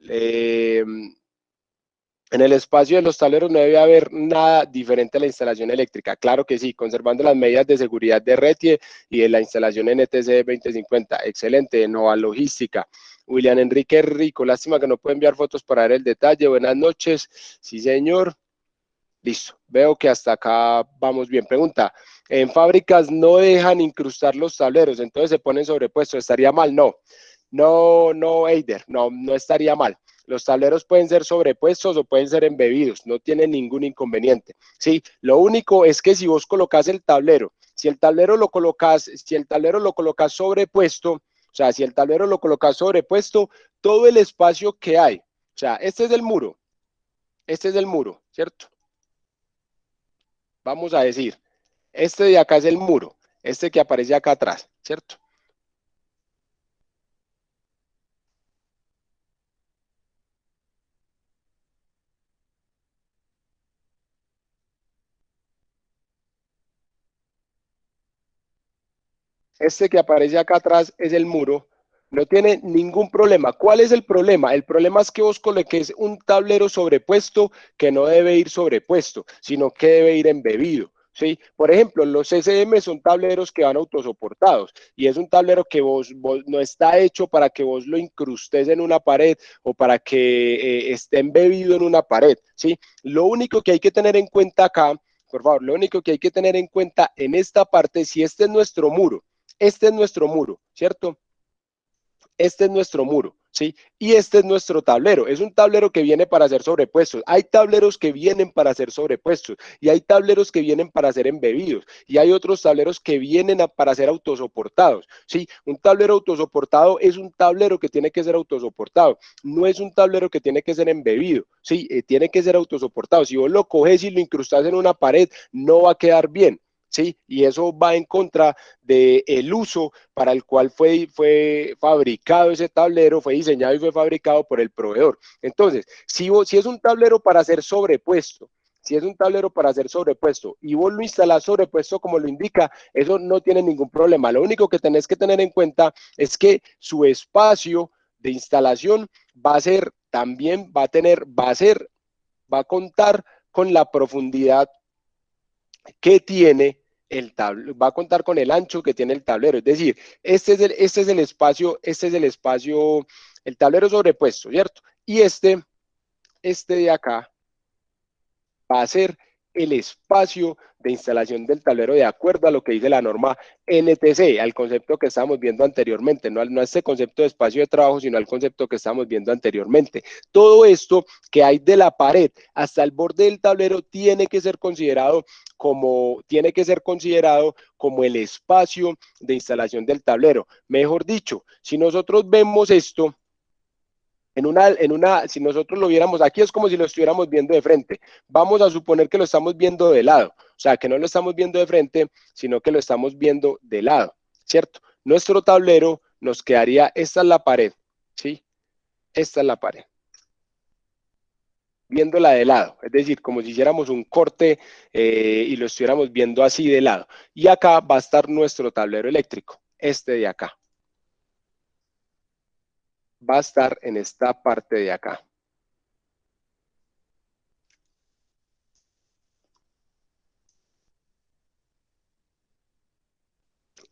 En el espacio de los tableros no debe haber nada diferente a la instalación eléctrica. Claro que sí, conservando las medidas de seguridad de RETIE y de la instalación NTC 2050. Excelente, Nova Logística. William Enrique Rico, lástima que no puede enviar fotos para ver el detalle. Buenas noches. Sí, señor. Listo, veo que hasta acá vamos bien. Pregunta, en fábricas no dejan incrustar los tableros, entonces se ponen sobrepuestos. ¿Estaría mal? No. No, Eider, no estaría mal. Los tableros pueden ser sobrepuestos o pueden ser embebidos, no tienen ningún inconveniente. Sí, lo único es que si vos colocas el tablero, si el tablero lo colocas sobrepuesto, o sea, si el tablero lo colocas sobrepuesto, todo el espacio que hay, o sea, este es el muro, ¿cierto? Vamos a decir, este de acá es el muro, este que aparece acá atrás, ¿cierto? Este que aparece acá atrás es el muro, no tiene ningún problema. ¿Cuál es el problema? El problema es que vos coloques un tablero sobrepuesto que no debe ir sobrepuesto, sino que debe ir embebido. ¿Sí? Por ejemplo, los SM son tableros que van autosoportados y es un tablero que vos no está hecho para que vos lo incrustes en una pared o para que esté embebido en una pared. ¿Sí? Lo único que hay que tener en cuenta acá, por favor, lo único que hay que tener en cuenta en esta parte, si este es nuestro muro, este es nuestro muro, ¿cierto? Este es nuestro muro, ¿sí? Y este es nuestro tablero. Es un tablero que viene para ser sobrepuestos. Hay tableros que vienen para ser sobrepuestos y hay tableros que vienen para ser embebidos y hay otros tableros que vienen para ser autosoportados, ¿sí? Un tablero autosoportado es un tablero que tiene que ser autosoportado. No es un tablero que tiene que ser embebido, ¿sí? Tiene que ser autosoportado. Si vos lo coges y lo incrustas en una pared, no va a quedar bien. ¿Sí? Y eso va en contra del uso para el cual fue fabricado ese tablero, fue diseñado y fue fabricado por el proveedor. Entonces, si es un tablero para ser sobrepuesto, si es un tablero para ser sobrepuesto y vos lo instalás sobrepuesto como lo indica, eso no tiene ningún problema. Lo único que tenés que tener en cuenta es que su espacio de instalación va a ser también, va a contar con la profundidad que tiene el tablero, va a contar con el ancho que tiene el tablero. Es decir, este es el espacio, el tablero sobrepuesto, ¿cierto? Y este de acá va a ser el espacio de instalación del tablero de acuerdo a lo que dice la norma NTC, al concepto que estábamos viendo anteriormente, no a este concepto de espacio de trabajo, sino al concepto que estábamos viendo anteriormente. Todo esto que hay de la pared hasta el borde del tablero tiene que ser considerado como el espacio de instalación del tablero. Mejor dicho, si nosotros vemos esto, si nosotros lo viéramos aquí, es como si lo estuviéramos viendo de frente. Vamos a suponer que lo estamos viendo de lado, o sea, que no lo estamos viendo de frente, sino que lo estamos viendo de lado, ¿cierto? Nuestro tablero nos quedaría, esta es la pared, ¿sí? Esta es la pared. Viéndola de lado, es decir, como si hiciéramos un corte y lo estuviéramos viendo así de lado. Y acá va a estar nuestro tablero eléctrico, este de acá. Va a estar en esta parte de acá.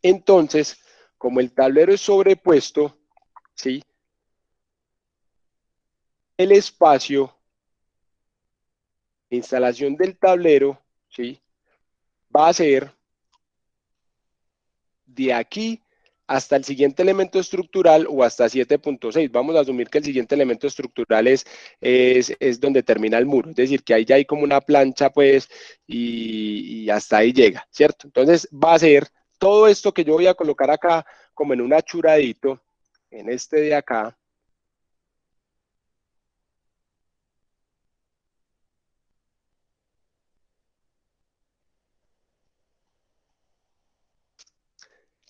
Entonces, como el tablero es sobrepuesto, ¿sí? El espacio de instalación del tablero, ¿sí? Va a ser de aquí hasta el siguiente elemento estructural o hasta 7.6. Vamos a asumir que el siguiente elemento estructural es donde termina el muro, es decir, que ahí ya hay como una plancha, pues, y hasta ahí llega, ¿cierto? Entonces va a ser todo esto que yo voy a colocar acá como en un achuradito, en este de acá.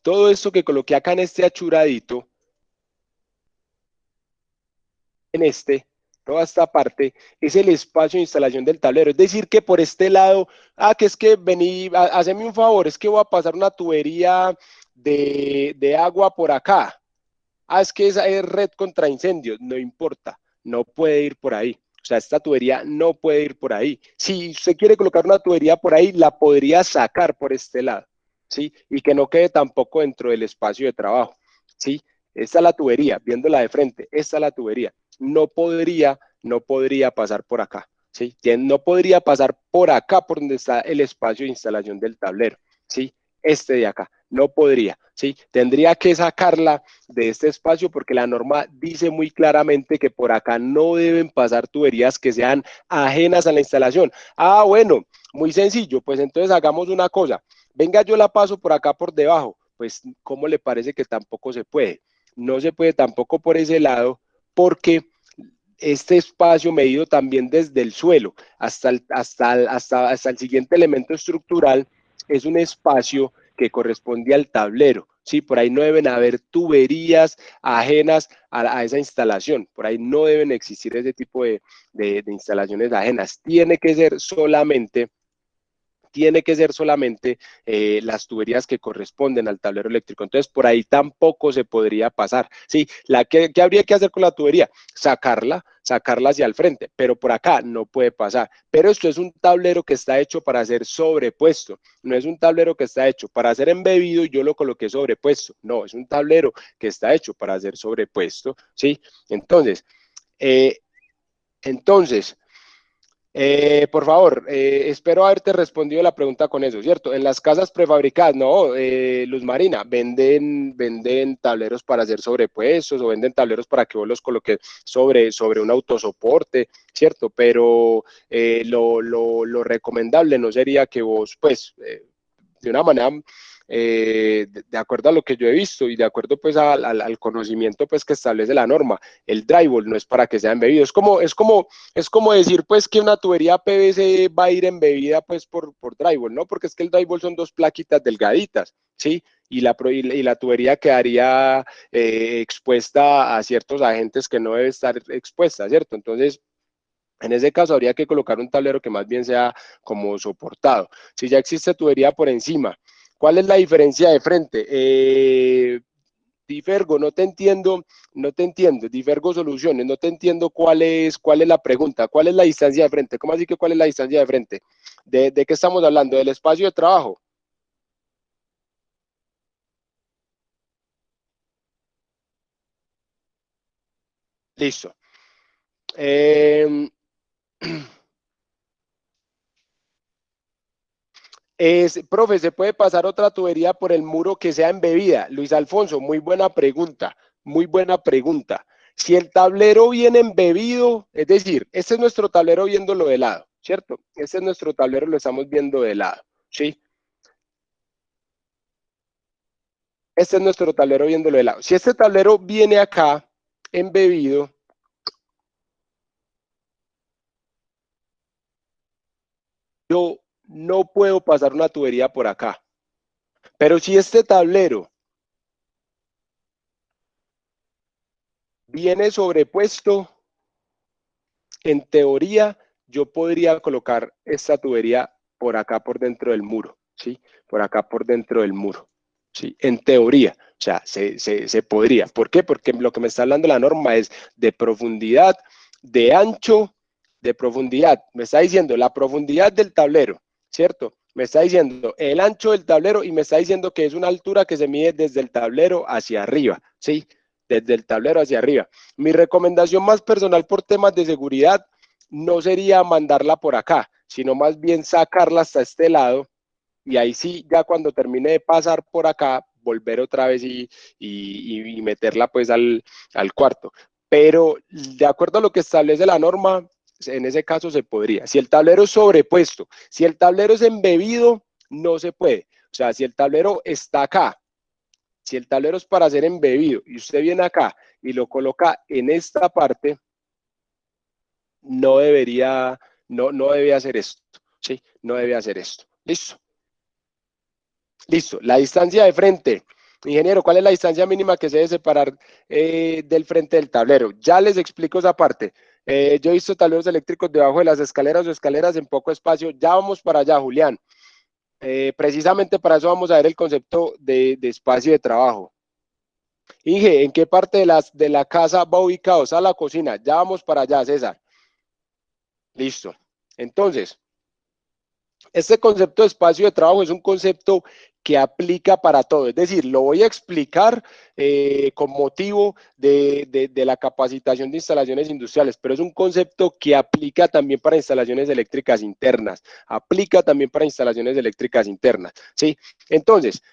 Todo esto que coloqué acá en este achuradito, toda esta parte, es el espacio de instalación del tablero. Es decir, que por este lado, que es que vení, haceme un favor, es que voy a pasar una tubería de agua por acá. Es que esa es red contra incendios. No importa, no puede ir por ahí. O sea, esta tubería no puede ir por ahí. Si usted quiere colocar una tubería por ahí, la podría sacar por este lado, ¿sí? Y que no quede tampoco dentro del espacio de trabajo, ¿sí? Esta es la tubería, viéndola de frente, esta es la tubería. No podría pasar por acá, ¿sí? No podría pasar por acá, por donde está el espacio de instalación del tablero, ¿sí? Este de acá, no podría, ¿sí? Tendría que sacarla de este espacio porque la norma dice muy claramente que por acá no deben pasar tuberías que sean ajenas a la instalación. Bueno, muy sencillo, pues entonces hagamos una cosa, venga, yo la paso por acá por debajo, pues ¿cómo le parece que tampoco se puede? No se puede tampoco por ese lado porque este espacio medido también desde el suelo hasta el siguiente elemento estructural es un espacio que corresponde al tablero. Sí, por ahí no deben haber tuberías ajenas a esa instalación, por ahí no deben existir ese tipo de instalaciones ajenas. Tiene que ser solamente las tuberías que corresponden al tablero eléctrico. Entonces, por ahí tampoco se podría pasar. Sí, ¿qué habría que hacer con la tubería? Sacarla hacia el frente, pero por acá no puede pasar. Pero esto es un tablero que está hecho para ser sobrepuesto, no es un tablero que está hecho para ser embebido y yo lo coloqué sobrepuesto. No, es un tablero que está hecho para ser sobrepuesto, ¿sí? Entonces, eh, entonces por favor, espero haberte respondido la pregunta con eso, ¿cierto? En las casas prefabricadas, no, Luz Marina, venden tableros para hacer sobrepuestos o venden tableros para que vos los coloques sobre un autosoporte, ¿cierto? Pero lo recomendable no sería que vos, pues, de una manera de acuerdo a lo que yo he visto y de acuerdo pues al conocimiento pues que establece la norma, el drywall no es para que sea embebido, es como decir pues que una tubería PVC va a ir embebida pues por drywall, ¿no? Porque es que el drywall son dos plaquitas delgaditas, ¿sí? Y la tubería quedaría expuesta a ciertos agentes que no debe estar expuesta, ¿cierto? Entonces, en ese caso habría que colocar un tablero que más bien sea como soportado. Si ya existe tubería por encima, ¿cuál es la diferencia de frente? Difergo, no te entiendo, Difergo Soluciones, no te entiendo cuál es la pregunta, cuál es la distancia de frente, ¿cómo así que cuál es la distancia de frente? ¿De qué estamos hablando? ¿Del espacio de trabajo? Listo. Eh, Profe, ¿se puede pasar otra tubería por el muro que sea embebida? Luis Alfonso, muy buena pregunta, muy buena pregunta. Si el tablero viene embebido, es decir, este es nuestro tablero viéndolo de lado, ¿cierto? Este es nuestro tablero, lo estamos viendo de lado, ¿sí? Este es nuestro tablero viéndolo de lado. Si este tablero viene acá embebido, yo no puedo pasar una tubería por acá. Pero si este tablero viene sobrepuesto, en teoría, yo podría colocar esta tubería por acá por dentro del muro, ¿sí? Por acá por dentro del muro, ¿sí? En teoría, o sea, se podría. ¿Por qué? Porque lo que me está hablando la norma es de profundidad, de ancho, de profundidad. Me está diciendo la profundidad del tablero, ¿cierto? Me está diciendo el ancho del tablero y me está diciendo que es una altura que se mide desde el tablero hacia arriba, ¿sí? Desde el tablero hacia arriba. Mi recomendación más personal por temas de seguridad no sería mandarla por acá, sino más bien sacarla hasta este lado y ahí sí, ya cuando termine de pasar por acá, volver otra vez y meterla pues al cuarto. Pero de acuerdo a lo que establece la norma, en ese caso se podría. Si el tablero es sobrepuesto, si el tablero es embebido, no se puede. O sea, si el tablero está acá, si el tablero es para ser embebido y usted viene acá y lo coloca en esta parte, no debería, no debe hacer esto, ¿sí? No debe hacer esto. ¿Listo? Listo. La distancia de frente. Ingeniero, ¿cuál es la distancia mínima que se debe separar del frente del tablero? Ya les explico esa parte. Yo he visto tableros eléctricos debajo de las escaleras o escaleras en poco espacio. Ya vamos para allá, Julián. Precisamente para eso vamos a ver el concepto de espacio de trabajo. Inge, ¿en qué parte de la casa va ubicado? Sala, cocina. Ya vamos para allá, César. Listo. Entonces, este concepto de espacio de trabajo es un concepto que aplica para todo, es decir, lo voy a explicar con motivo de la capacitación de instalaciones industriales, pero es un concepto que aplica también para instalaciones eléctricas internas, aplica también para instalaciones eléctricas internas, ¿sí? Entonces,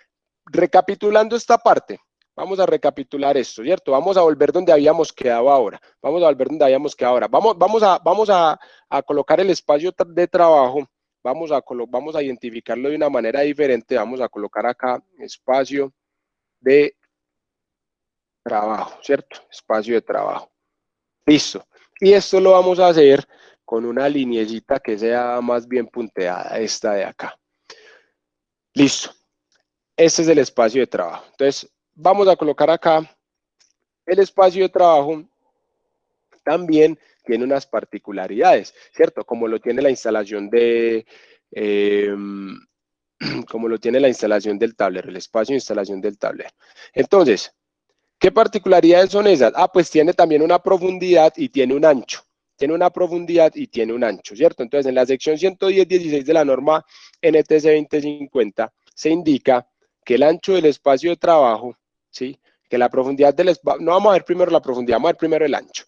recapitulando esta parte, vamos a recapitular esto, ¿cierto? Vamos a volver donde habíamos quedado ahora, vamos a volver donde habíamos quedado ahora, vamos a colocar el espacio de trabajo. Vamos a identificarlo de una manera diferente. Vamos a colocar acá espacio de trabajo, ¿cierto? Espacio de trabajo. Listo. Y esto lo vamos a hacer con una lineecita que sea más bien punteada, esta de acá. Listo. Este es el espacio de trabajo. Entonces, vamos a colocar acá el espacio de trabajo. También tiene unas particularidades, ¿cierto? Como lo tiene la instalación como lo tiene la instalación del tablero, el espacio de instalación del tablero. Entonces, ¿qué particularidades son esas? Ah, pues tiene también una profundidad y tiene un ancho. Tiene una profundidad y tiene un ancho, ¿cierto? Entonces, en la sección 110.16 de la norma NTC 2050 se indica que el ancho del espacio de trabajo, ¿sí? Que la profundidad del espacio, no vamos a ver primero la profundidad, vamos a ver primero el ancho.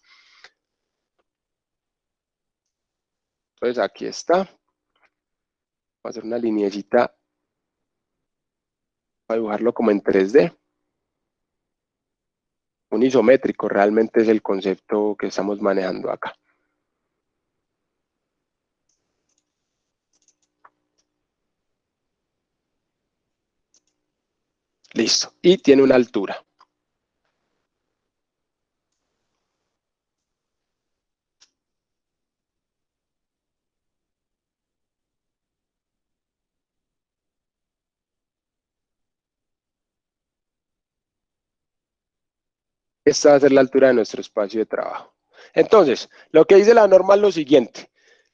Entonces, aquí está. Vamos a hacer una lineecita para dibujarlo como en 3D. Un isométrico realmente es el concepto que estamos manejando acá. Listo. Y tiene una altura. Esta va a ser la altura de nuestro espacio de trabajo. Entonces, lo que dice la norma es lo siguiente.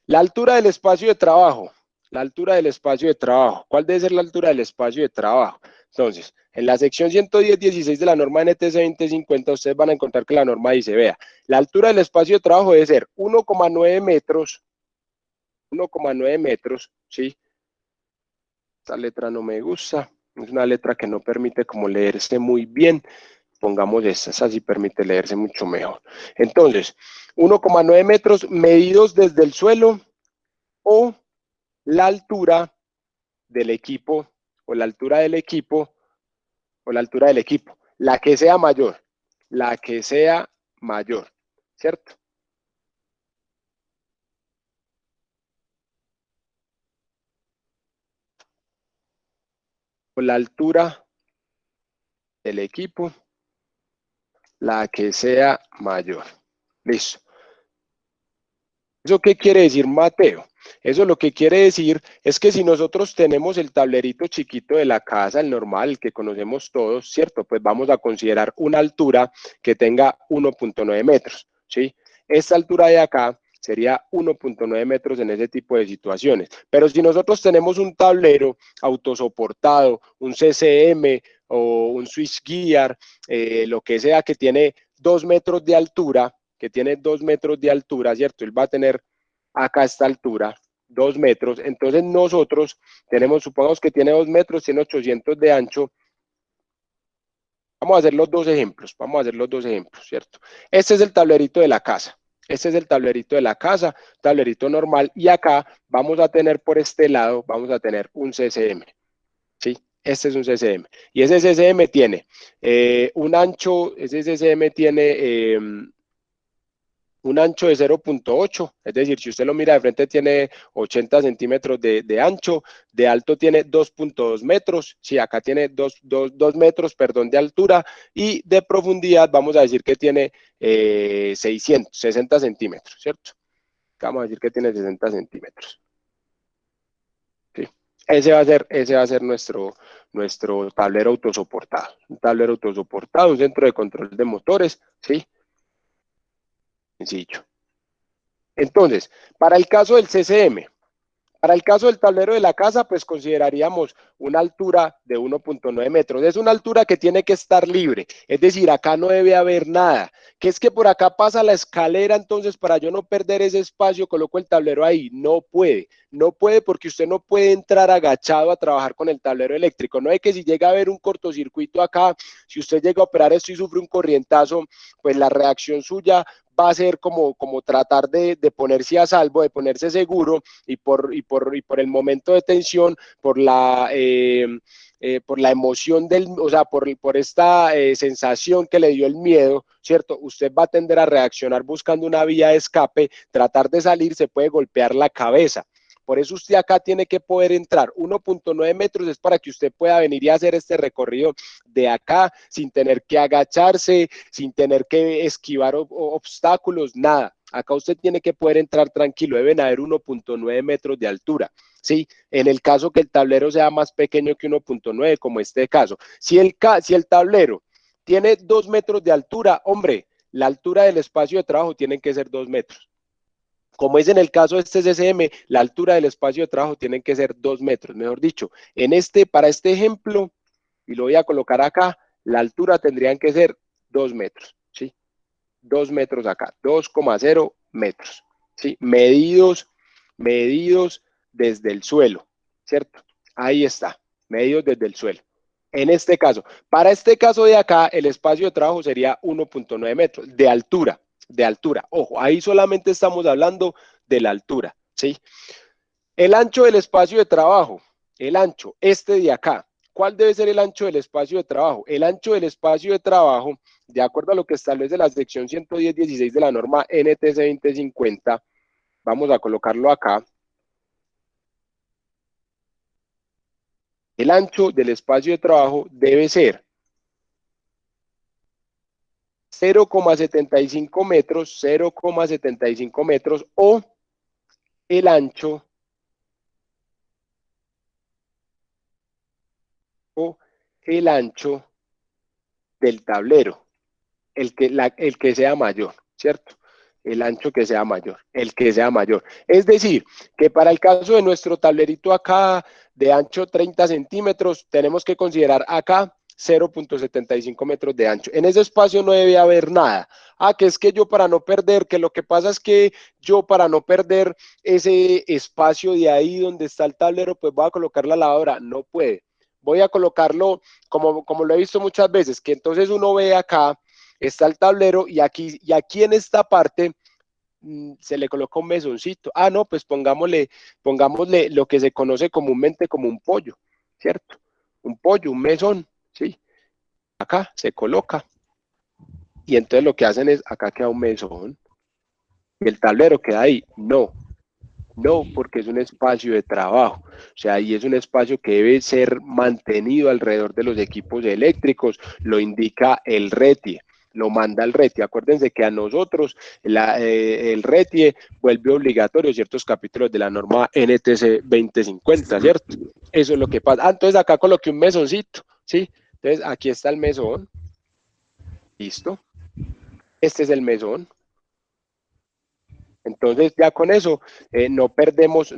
La altura del espacio de trabajo. La altura del espacio de trabajo. ¿Cuál debe ser la altura del espacio de trabajo? Entonces, en la sección 110.16 de la norma NTC 2050, ustedes van a encontrar que la norma dice, vea, la altura del espacio de trabajo debe ser 1,9 metros, 1,9 metros, ¿sí? Esta letra no me gusta, es una letra que no permite como leerse muy bien. Pongamos esta, así permite leerse mucho mejor. Entonces, 1,9 metros medidos desde el suelo o la altura del equipo, o la altura del equipo, o la altura del equipo, la que sea mayor, ¿cierto? O la altura del equipo, la que sea mayor. Listo. ¿Eso qué quiere decir, Mateo? Eso lo que quiere decir es que si nosotros tenemos el tablerito chiquito de la casa, el normal, el que conocemos todos, ¿cierto? Pues vamos a considerar una altura que tenga 1.9 metros, ¿sí? Esta altura de acá sería 1.9 metros en ese tipo de situaciones. Pero si nosotros tenemos un tablero autosoportado, un CCM o un switchgear, lo que sea que tiene 2 metros de altura, ¿cierto? Él va a tener acá esta altura, 2 metros, entonces nosotros tenemos, supongamos que tiene 2 metros, tiene 800 de ancho. Vamos a hacer los dos ejemplos, ¿cierto? Este es el tablerito de la casa, tablerito normal, y acá vamos a tener por este lado, vamos a tener un CCM, ¿sí? Este es un CCM, y ese CCM tiene un ancho, un ancho de 0.8, es decir, si usted lo mira de frente tiene 80 centímetros de ancho, de alto tiene 2.2 metros, sí, acá tiene 2 metros, perdón, de altura, y de profundidad vamos a decir que tiene 60 centímetros, ¿cierto? Vamos a decir que tiene 60 centímetros. ¿Sí? Ese va a ser nuestro tablero autosoportado, un centro de control de motores, ¿sí? Sencillo. Entonces, para el caso del CCM, para el caso del tablero de la casa, pues consideraríamos una altura de 1.9 metros. Es una altura que tiene que estar libre, es decir, acá no debe haber nada. Que es que por acá pasa la escalera, entonces para yo no perder ese espacio, coloco el tablero ahí. No puede porque usted no puede entrar agachado a trabajar con el tablero eléctrico. No es que si llega a haber un cortocircuito acá, si usted llega a operar esto y sufre un corrientazo, pues la reacción suya va a ser como tratar de ponerse a salvo, de ponerse seguro, y por el momento de tensión, por la emoción o sea, por esta sensación que le dio el miedo, ¿cierto? Usted va a tender a reaccionar buscando una vía de escape, tratar de salir, se puede golpear la cabeza. Por eso usted acá tiene que poder entrar. 1.9 metros es para que usted pueda venir y hacer este recorrido de acá sin tener que agacharse, sin tener que esquivar obstáculos, nada. Acá usted tiene que poder entrar tranquilo, deben haber 1.9 metros de altura, ¿sí? En el caso que el tablero sea más pequeño que 1.9, como este caso. Si el tablero tiene 2 metros de altura, hombre, la altura del espacio de trabajo tiene que ser 2 metros. Como es en el caso de este CCM, la altura del espacio de trabajo tiene que ser 2 metros. Mejor dicho, para este ejemplo, y lo voy a colocar acá, la altura tendrían que ser 2 metros, ¿sí? 2 metros acá, 2,0 metros, ¿sí? Medidos desde el suelo, ¿cierto? Ahí está, medidos desde el suelo. En este caso, para este caso de acá, el espacio de trabajo sería 1.9 metros de altura, Ojo, ahí solamente estamos hablando de la altura, ¿sí? El ancho del espacio de trabajo, el ancho, este de acá. ¿Cuál debe ser el ancho del espacio de trabajo? El ancho del espacio de trabajo, de acuerdo a lo que establece la sección 110.16 de la norma NTC 2050, vamos a colocarlo acá. El ancho del espacio de trabajo debe ser 0,75 metros, o el ancho del tablero, el que sea mayor, ¿cierto? El ancho que sea mayor, el que sea mayor. Es decir, que para el caso de nuestro tablerito acá de ancho 30 centímetros, tenemos que considerar acá 0.75 metros de ancho. En ese espacio no debe haber nada. Que es que yo para no perder, que lo que pasa es que yo para no perder ese espacio de ahí donde está el tablero, pues voy a colocar la lavadora. No puede. Voy a colocarlo como lo he visto muchas veces, que entonces uno ve acá, está el tablero y aquí en esta parte se le coloca un mesoncito. Ah, no, pues pongámosle lo que se conoce comúnmente como un pollo, ¿cierto? Un pollo, un mesón, ¿sí? Acá se coloca. Y entonces lo que hacen es, acá queda un mesón. Y el tablero queda ahí. No, no, porque es un espacio de trabajo. O sea, ahí es un espacio que debe ser mantenido alrededor de los equipos eléctricos. Lo indica el RETIE. Lo manda el RETIE. Acuérdense que a nosotros el RETIE vuelve obligatorio ciertos capítulos de la norma NTC 2050, ¿cierto? Eso es lo que pasa. Ah, entonces acá coloqué un mesoncito, ¿sí? Entonces aquí está el mesón. Listo. Este es el mesón. Entonces ya con eso no perdemos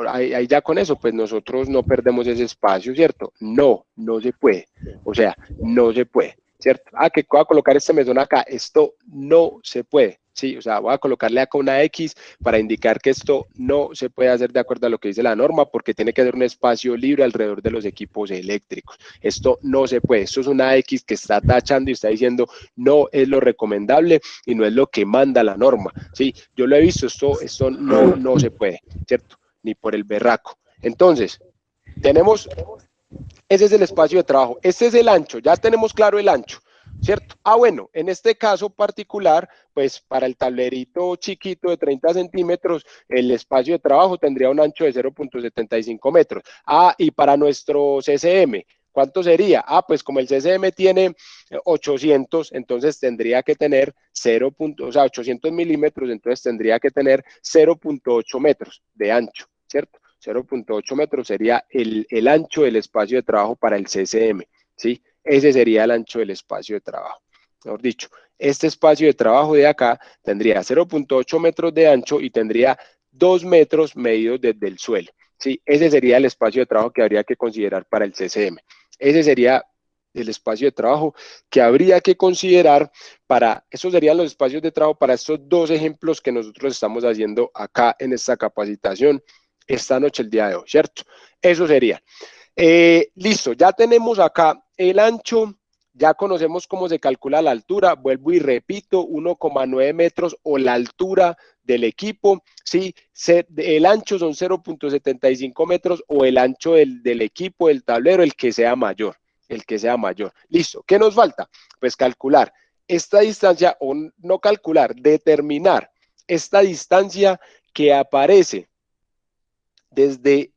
ahí ya con eso, pues nosotros no perdemos ese espacio, ¿cierto? No, no se puede. O sea, no se puede, ¿cierto? Ah, que voy a colocar este mesón acá. Esto no se puede, ¿sí? O sea, voy a colocarle acá una X para indicar que esto no se puede hacer de acuerdo a lo que dice la norma, porque tiene que haber un espacio libre alrededor de los equipos eléctricos. Esto no se puede. Esto es una X que está tachando y está diciendo no es lo recomendable y no es lo que manda la norma, ¿sí? Yo lo he visto, esto no se puede, ¿cierto? Ni por el berraco. Entonces, ese es el espacio de trabajo, este es el ancho, ya tenemos claro el ancho, ¿cierto? Ah, bueno, en este caso particular, pues para el tablerito chiquito de 30 centímetros, el espacio de trabajo tendría un ancho de 0.75 metros. Ah, y para nuestro CCM, ¿cuánto sería? Ah, pues como el CCM tiene 800, entonces tendría que tener 0. O sea, 800 milímetros, entonces tendría que tener 0.8 metros de ancho, ¿cierto? 0.8 metros sería el ancho del espacio de trabajo para el CCM, ¿sí? Ese sería el ancho del espacio de trabajo. Mejor dicho, este espacio de trabajo de acá tendría 0.8 metros de ancho y tendría 2 metros medidos desde el suelo, ¿sí? Ese sería el espacio de trabajo que habría que considerar para el CCM. Ese sería el espacio de trabajo que habría que considerar esos serían los espacios de trabajo para estos dos ejemplos que nosotros estamos haciendo acá en esta capacitación esta noche, el día de hoy, ¿cierto? Eso sería. Listo, ya tenemos acá el ancho, ya conocemos cómo se calcula la altura, vuelvo y repito, 1,9 metros o la altura del equipo, ¿sí? El ancho son 0.75 metros o el ancho del equipo, del tablero, el que sea mayor, Listo, ¿qué nos falta? Pues calcular esta distancia, o no calcular, determinar esta distancia que aparece desde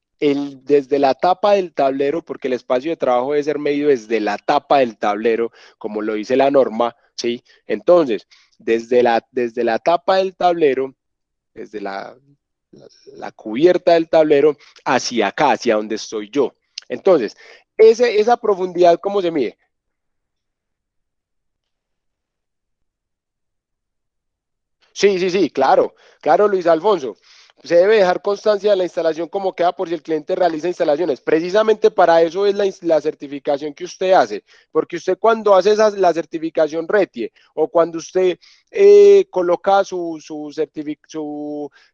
la tapa del tablero, porque el espacio de trabajo debe ser medido desde la tapa del tablero, como lo dice la norma, ¿sí? Entonces, desde la tapa del tablero, desde la cubierta del tablero, hacia acá, hacia donde estoy yo. Entonces, esa profundidad, ¿cómo se mide? Sí, claro, Luis Alfonso. Se debe dejar constancia de la instalación como queda por si el cliente realiza instalaciones. Precisamente para eso es la certificación que usted hace, porque usted cuando hace la certificación RETIE o cuando usted coloca su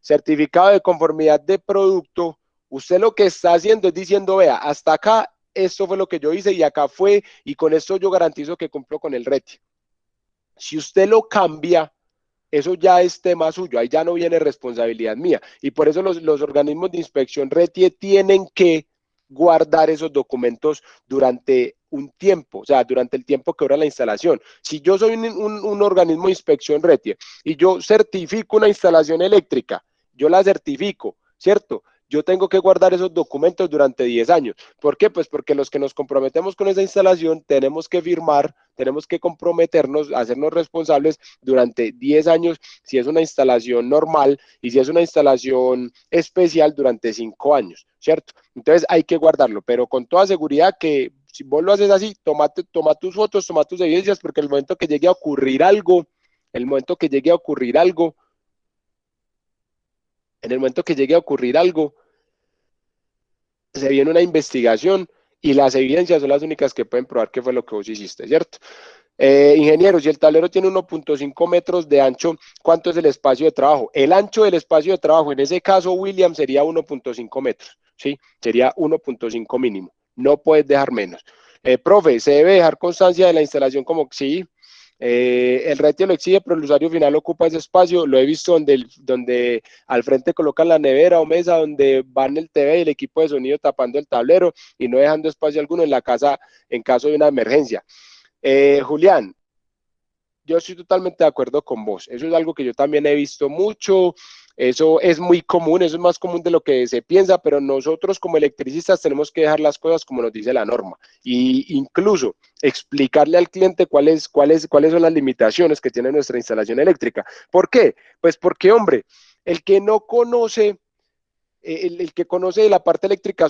certificado de conformidad de producto, usted lo que está haciendo es diciendo, vea, hasta acá esto fue lo que yo hice y acá fue, y con esto yo garantizo que cumplo con el RETIE. Si usted lo cambia, eso ya es tema suyo, ahí ya no viene responsabilidad mía. Y por eso los organismos de inspección RETIE tienen que guardar esos documentos durante un tiempo, o sea, durante el tiempo que dura la instalación. Si yo soy un organismo de inspección RETIE y yo certifico una instalación eléctrica, yo la certifico, ¿cierto? Yo tengo que guardar esos documentos durante 10 años. ¿Por qué? Pues porque los que nos comprometemos con esa instalación tenemos que firmar, tenemos que comprometernos, hacernos responsables durante 10 años si es una instalación normal y si es una instalación especial durante 5 años, ¿cierto? Entonces hay que guardarlo, pero con toda seguridad que si vos lo haces así, toma tus fotos, toma tus evidencias, porque el momento que llegue a ocurrir algo, el momento que llegue a ocurrir algo, en el momento que llegue a ocurrir algo, se viene una investigación y las evidencias son las únicas que pueden probar qué fue lo que vos hiciste, ¿cierto? Ingeniero, si el tablero tiene 1.5 metros de ancho, ¿cuánto es el espacio de trabajo? El ancho del espacio de trabajo, en ese caso, William, sería 1.5 metros, ¿sí? Sería 1.5 mínimo, no puedes dejar menos. Profe, ¿se debe dejar constancia de la instalación como sí? El ratio lo exige, pero el usuario final ocupa ese espacio. Lo he visto donde al frente colocan la nevera o mesa, donde van el TV y el equipo de sonido tapando el tablero y no dejando espacio alguno en la casa en caso de una emergencia. Julián, yo estoy totalmente de acuerdo con vos. Eso es algo que yo también he visto mucho. Eso es muy común, eso es más común de lo que se piensa, pero nosotros como electricistas tenemos que dejar las cosas como nos dice la norma y incluso explicarle al cliente cuáles son las limitaciones que tiene nuestra instalación eléctrica. ¿Por qué? Pues porque, hombre, el que no conoce el que conoce de la parte eléctrica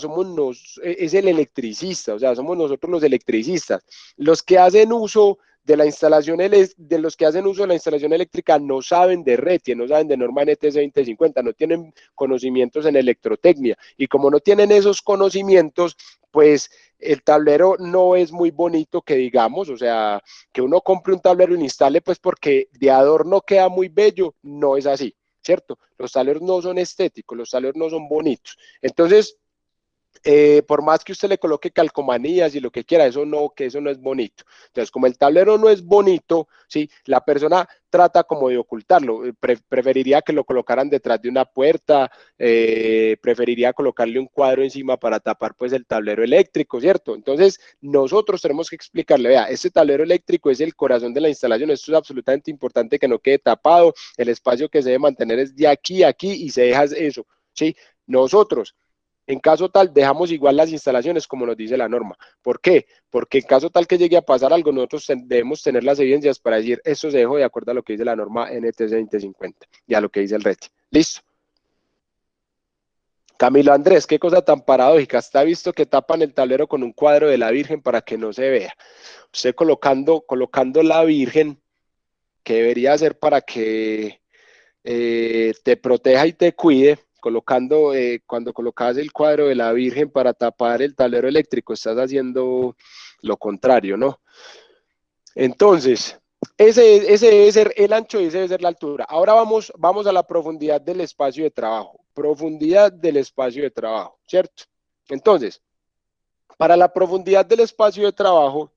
es el electricista, o sea, somos nosotros los electricistas. Los que hacen uso de la instalación de los que hacen uso de la instalación eléctrica no saben de RETIE, no saben de norma NTS 2050, no tienen conocimientos en electrotecnia y como no tienen esos conocimientos, pues el tablero no es muy bonito que digamos, o sea, que uno compre un tablero y lo instale pues porque de adorno queda muy bello, no es así. ¿Cierto? Los tableros no son estéticos, los tableros no son bonitos. Entonces, por más que usted le coloque calcomanías y lo que quiera, que eso no es bonito. Entonces, como el tablero no es bonito, ¿sí? La persona trata como de ocultarlo. Preferiría que lo colocaran detrás de una puerta, preferiría colocarle un cuadro encima para tapar pues el tablero eléctrico, ¿cierto? Entonces, nosotros tenemos que explicarle, vea, este tablero eléctrico es el corazón de la instalación, esto es absolutamente importante que no quede tapado, el espacio que se debe mantener es de aquí a aquí y se deja eso, ¿sí? Nosotros en caso tal, dejamos igual las instalaciones como nos dice la norma. ¿Por qué? Porque en caso tal que llegue a pasar algo, nosotros debemos tener las evidencias para decir, esto se dejó de acuerdo a lo que dice la norma NTS 2050 y a lo que dice el RETI. ¿Listo? Camilo Andrés, qué cosa tan paradójica. Está visto que tapan el tablero con un cuadro de la Virgen para que no se vea. Usted colocando la Virgen, que debería ser para que te proteja y te cuide, cuando colocas el cuadro de la Virgen para tapar el tablero eléctrico, estás haciendo lo contrario, ¿no? Entonces, ese debe ser el ancho y ese debe ser la altura. Ahora vamos a la profundidad del espacio de trabajo. Profundidad del espacio de trabajo, ¿cierto? Entonces, para la profundidad del espacio de trabajo,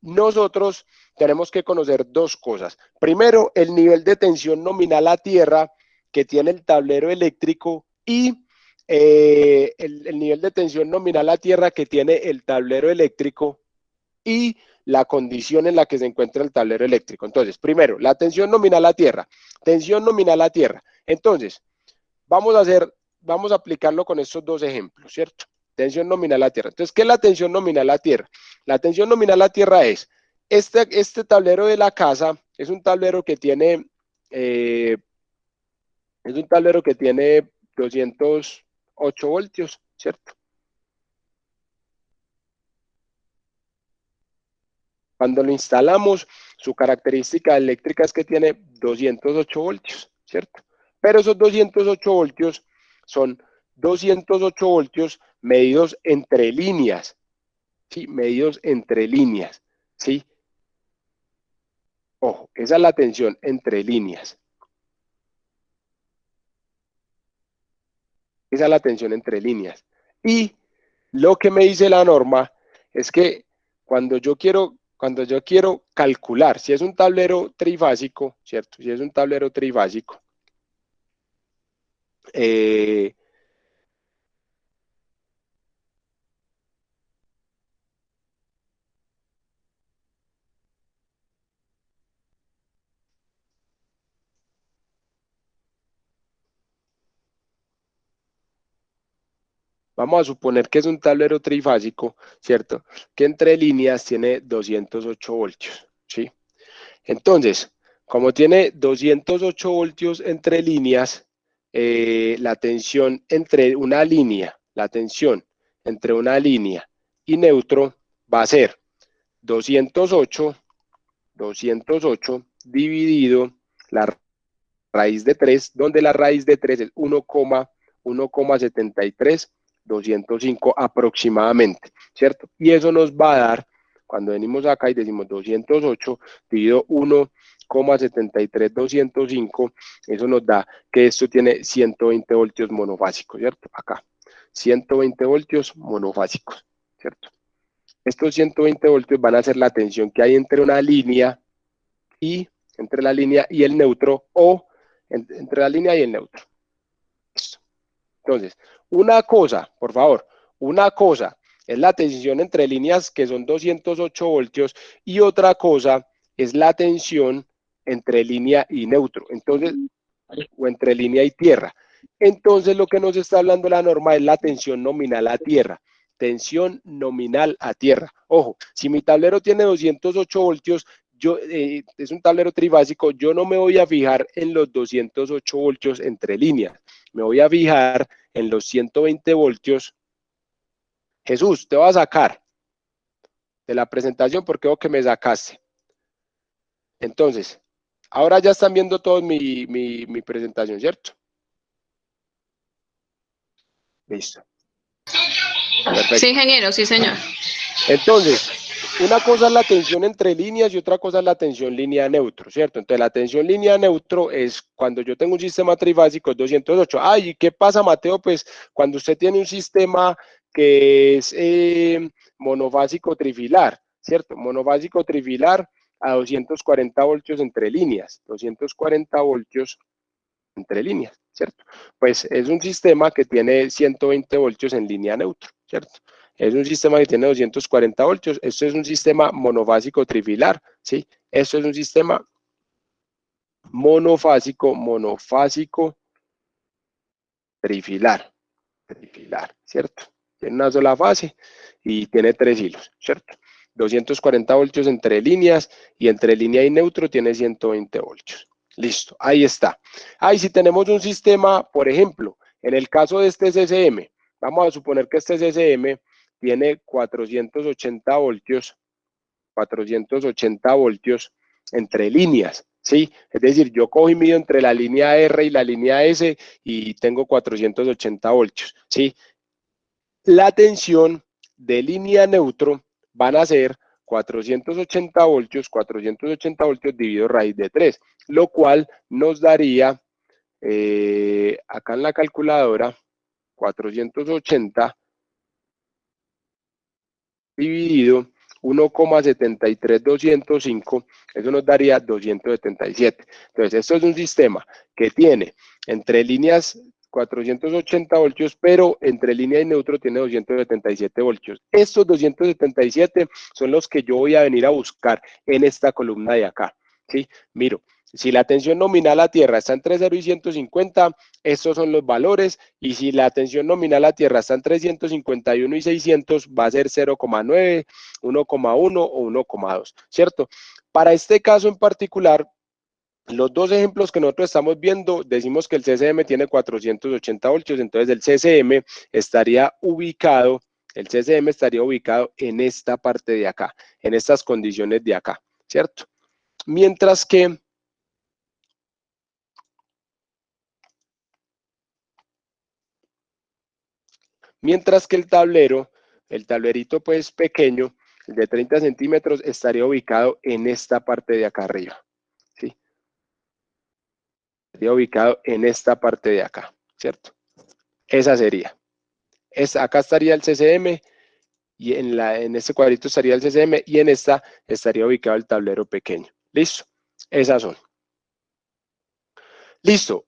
nosotros tenemos que conocer dos cosas. Primero, el nivel de tensión nominal a tierra que tiene el tablero eléctrico y el nivel de tensión nominal a tierra que tiene el tablero eléctrico y la condición en la que se encuentra el tablero eléctrico. Entonces, primero, la tensión nominal a tierra. Tensión nominal a tierra. Entonces, vamos a aplicarlo con estos dos ejemplos, ¿cierto? Tensión nominal a tierra. Entonces, ¿qué es la tensión nominal a tierra? La tensión nominal a tierra es, este tablero de la casa es un tablero que tiene, 208 voltios, ¿cierto? Cuando lo instalamos, su característica eléctrica es que tiene 208 voltios, ¿cierto? Pero esos 208 voltios son 208 voltios medidos entre líneas, ¿sí? Medidos entre líneas, ¿sí? Ojo, esa es la tensión entre líneas. Esa es la tensión entre líneas. Y lo que me dice la norma es que cuando yo quiero calcular, si es un tablero trifásico, ¿cierto? Si es un tablero trifásico, vamos a suponer que es un tablero trifásico, ¿cierto? Que entre líneas tiene 208 voltios, ¿sí? Entonces, como tiene 208 voltios entre líneas, la tensión entre una línea y neutro va a ser 208 dividido la raíz de 3, donde la raíz de 3 es 1,73, 205 aproximadamente, ¿cierto? Y eso nos va a dar, cuando venimos acá y decimos 208 dividido 1,73, 205, eso nos da que esto tiene 120 voltios monofásicos, ¿cierto? Acá, 120 voltios monofásicos, ¿cierto? Estos 120 voltios van a ser la tensión que hay entre una línea y entre la línea y el neutro, o entre la línea y el neutro. Listo. Entonces, una cosa, por favor, una cosa es la tensión entre líneas, que son 208 voltios, y otra cosa es la tensión entre línea y neutro, entonces, o entre línea y tierra. Entonces, lo que nos está hablando la norma es la tensión nominal a tierra. Tensión nominal a tierra. Ojo, si mi tablero tiene 208 voltios, es un tablero trifásico, yo no me voy a fijar en los 208 voltios entre líneas, me voy a fijar en los 120 voltios. Jesús, te voy a sacar de la presentación porque veo que me sacaste. Entonces, ahora ya están viendo todos mi presentación, ¿cierto? Listo. Perfecto. Sí, ingeniero, sí, señor. Entonces, una cosa es la tensión entre líneas y otra cosa es la tensión línea neutro, ¿cierto? Entonces, la tensión línea neutro es cuando yo tengo un sistema trifásico, es 208. Ay, ¿y qué pasa, Mateo? Pues cuando usted tiene un sistema que es monofásico trifilar, ¿cierto? Monofásico trifilar a 240 voltios entre líneas, 240 voltios entre líneas, ¿cierto? Pues es un sistema que tiene 120 voltios en línea neutro, ¿cierto? Es un sistema que tiene 240 voltios. Esto es un sistema monofásico trifilar, ¿sí? Esto es un sistema monofásico trifilar, ¿cierto? Tiene una sola fase y tiene 3 hilos, ¿cierto? 240 voltios entre líneas y entre línea y neutro tiene 120 voltios. Listo, ahí está. Ahí si tenemos un sistema, por ejemplo, en el caso de este CCM, vamos a suponer que este CCM tiene 480 voltios entre líneas, ¿sí? Es decir, yo cojo y mido entre la línea R y la línea S y tengo 480 voltios, ¿sí? La tensión de línea neutro van a ser 480 voltios dividido raíz de 3, lo cual nos daría, acá en la calculadora, 480 dividido 1,73205, eso nos daría 277. Entonces, esto es un sistema que tiene entre líneas 480 voltios, pero entre línea y neutro tiene 277 voltios. Estos 277 son los que yo voy a venir a buscar en esta columna de acá, ¿sí? Miro, si la tensión nominal a tierra está entre 0 y 150, estos son los valores, y si la tensión nominal a tierra está entre 151 y 600, va a ser 0,9, 1,1 o 1,2, ¿cierto? Para este caso en particular, los dos ejemplos que nosotros estamos viendo, decimos que el CCM tiene 480 voltios, entonces el CCM estaría ubicado en esta parte de acá, en estas condiciones de acá, ¿cierto? Mientras que el tablerito pues pequeño, el de 30 centímetros, estaría ubicado en esta parte de acá arriba, ¿sí? Estaría ubicado en esta parte de acá, ¿cierto? Esa sería. Acá estaría el CCM, y en este cuadrito estaría el CCM, y en esta estaría ubicado el tablero pequeño. ¿Listo? Esas son. Listo.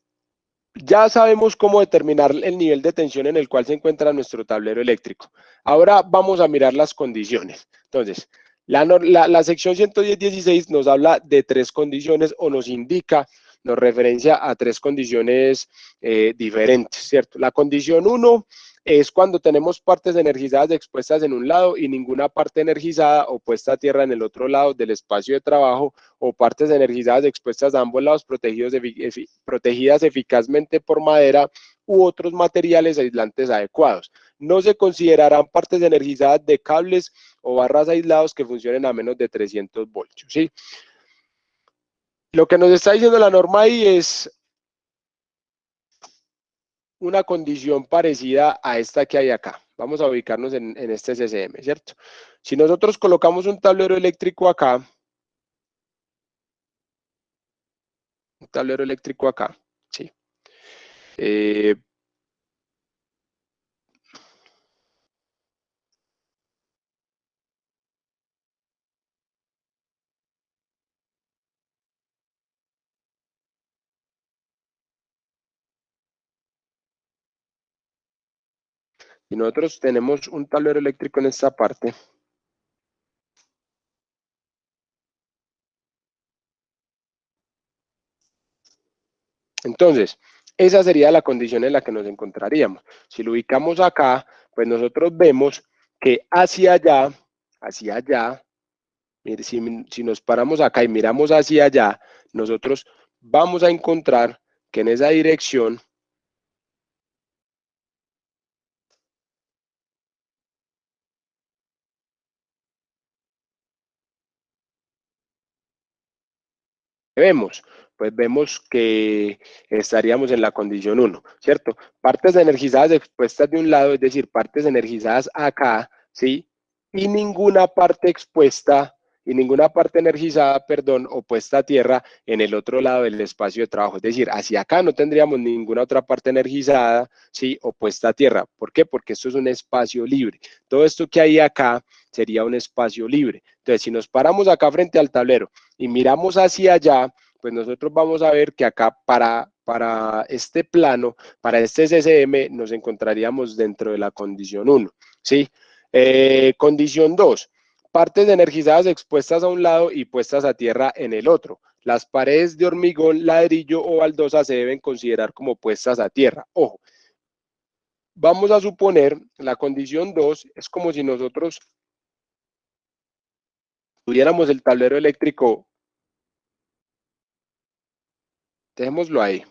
Ya sabemos cómo determinar el nivel de tensión en el cual se encuentra nuestro tablero eléctrico. Ahora vamos a mirar las condiciones. Entonces, la sección 110.16 nos habla de 3 condiciones, o nos indica, nos referencia a 3 condiciones diferentes, ¿cierto? La condición 1 es cuando tenemos partes energizadas expuestas en un lado y ninguna parte energizada o puesta a tierra en el otro lado del espacio de trabajo, o partes energizadas expuestas a ambos lados protegidas eficazmente por madera u otros materiales aislantes adecuados. No se considerarán partes energizadas de cables o barras aislados que funcionen a menos de 300 voltios, ¿sí? Lo que nos está diciendo la norma ahí es una condición parecida a esta que hay acá. Vamos a ubicarnos en este CCM, ¿cierto? Si nosotros colocamos un tablero eléctrico acá, ¿sí? Si nosotros tenemos un tablero eléctrico en esta parte, entonces, esa sería la condición en la que nos encontraríamos. Si lo ubicamos acá, pues nosotros vemos que hacia allá, mire, si nos paramos acá y miramos hacia allá, nosotros vamos a encontrar que en esa dirección vemos, pues vemos que estaríamos en la condición 1, ¿cierto? Partes energizadas expuestas de un lado, es decir, partes energizadas acá, ¿sí? Y ninguna parte expuesta, y ninguna parte energizada, perdón, opuesta a tierra en el otro lado del espacio de trabajo. Es decir, hacia acá no tendríamos ninguna otra parte energizada, ¿sí? Opuesta a tierra. ¿Por qué? Porque esto es un espacio libre. Todo esto que hay acá sería un espacio libre. Entonces, si nos paramos acá frente al tablero y miramos hacia allá, pues nosotros vamos a ver que acá para este plano, para este CCM, nos encontraríamos dentro de la condición 1, ¿sí? Condición 2, partes energizadas expuestas a un lado y puestas a tierra en el otro. Las paredes de hormigón, ladrillo o baldosa se deben considerar como puestas a tierra. Ojo, vamos a suponer, la condición 2 es como si nosotros tuviéramos el tablero eléctrico, dejémoslo ahí.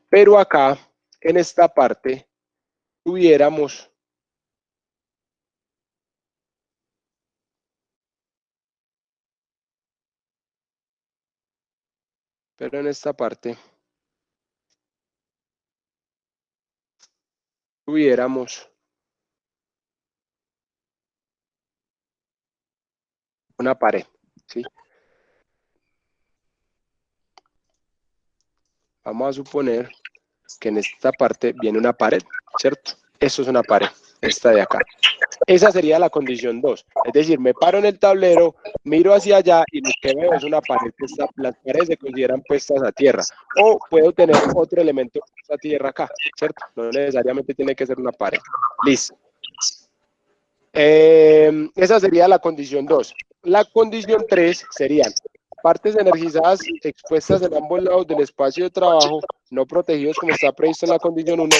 Pero acá, en esta parte, tuviéramos pero en esta parte tuviéramos una pared, ¿sí? Vamos a suponer que en esta parte viene una pared, ¿cierto? Esto es una pared, esta de acá. Esa sería la condición 2. Es decir, me paro en el tablero, miro hacia allá y lo que veo es una pared que está, las paredes se consideran puestas a tierra. O puedo tener otro elemento puesto a tierra acá, ¿cierto? No necesariamente tiene que ser una pared. Listo. Esa sería la condición 2. La condición 3 serían partes energizadas expuestas en ambos lados del espacio de trabajo, no protegidos como está previsto en la condición 1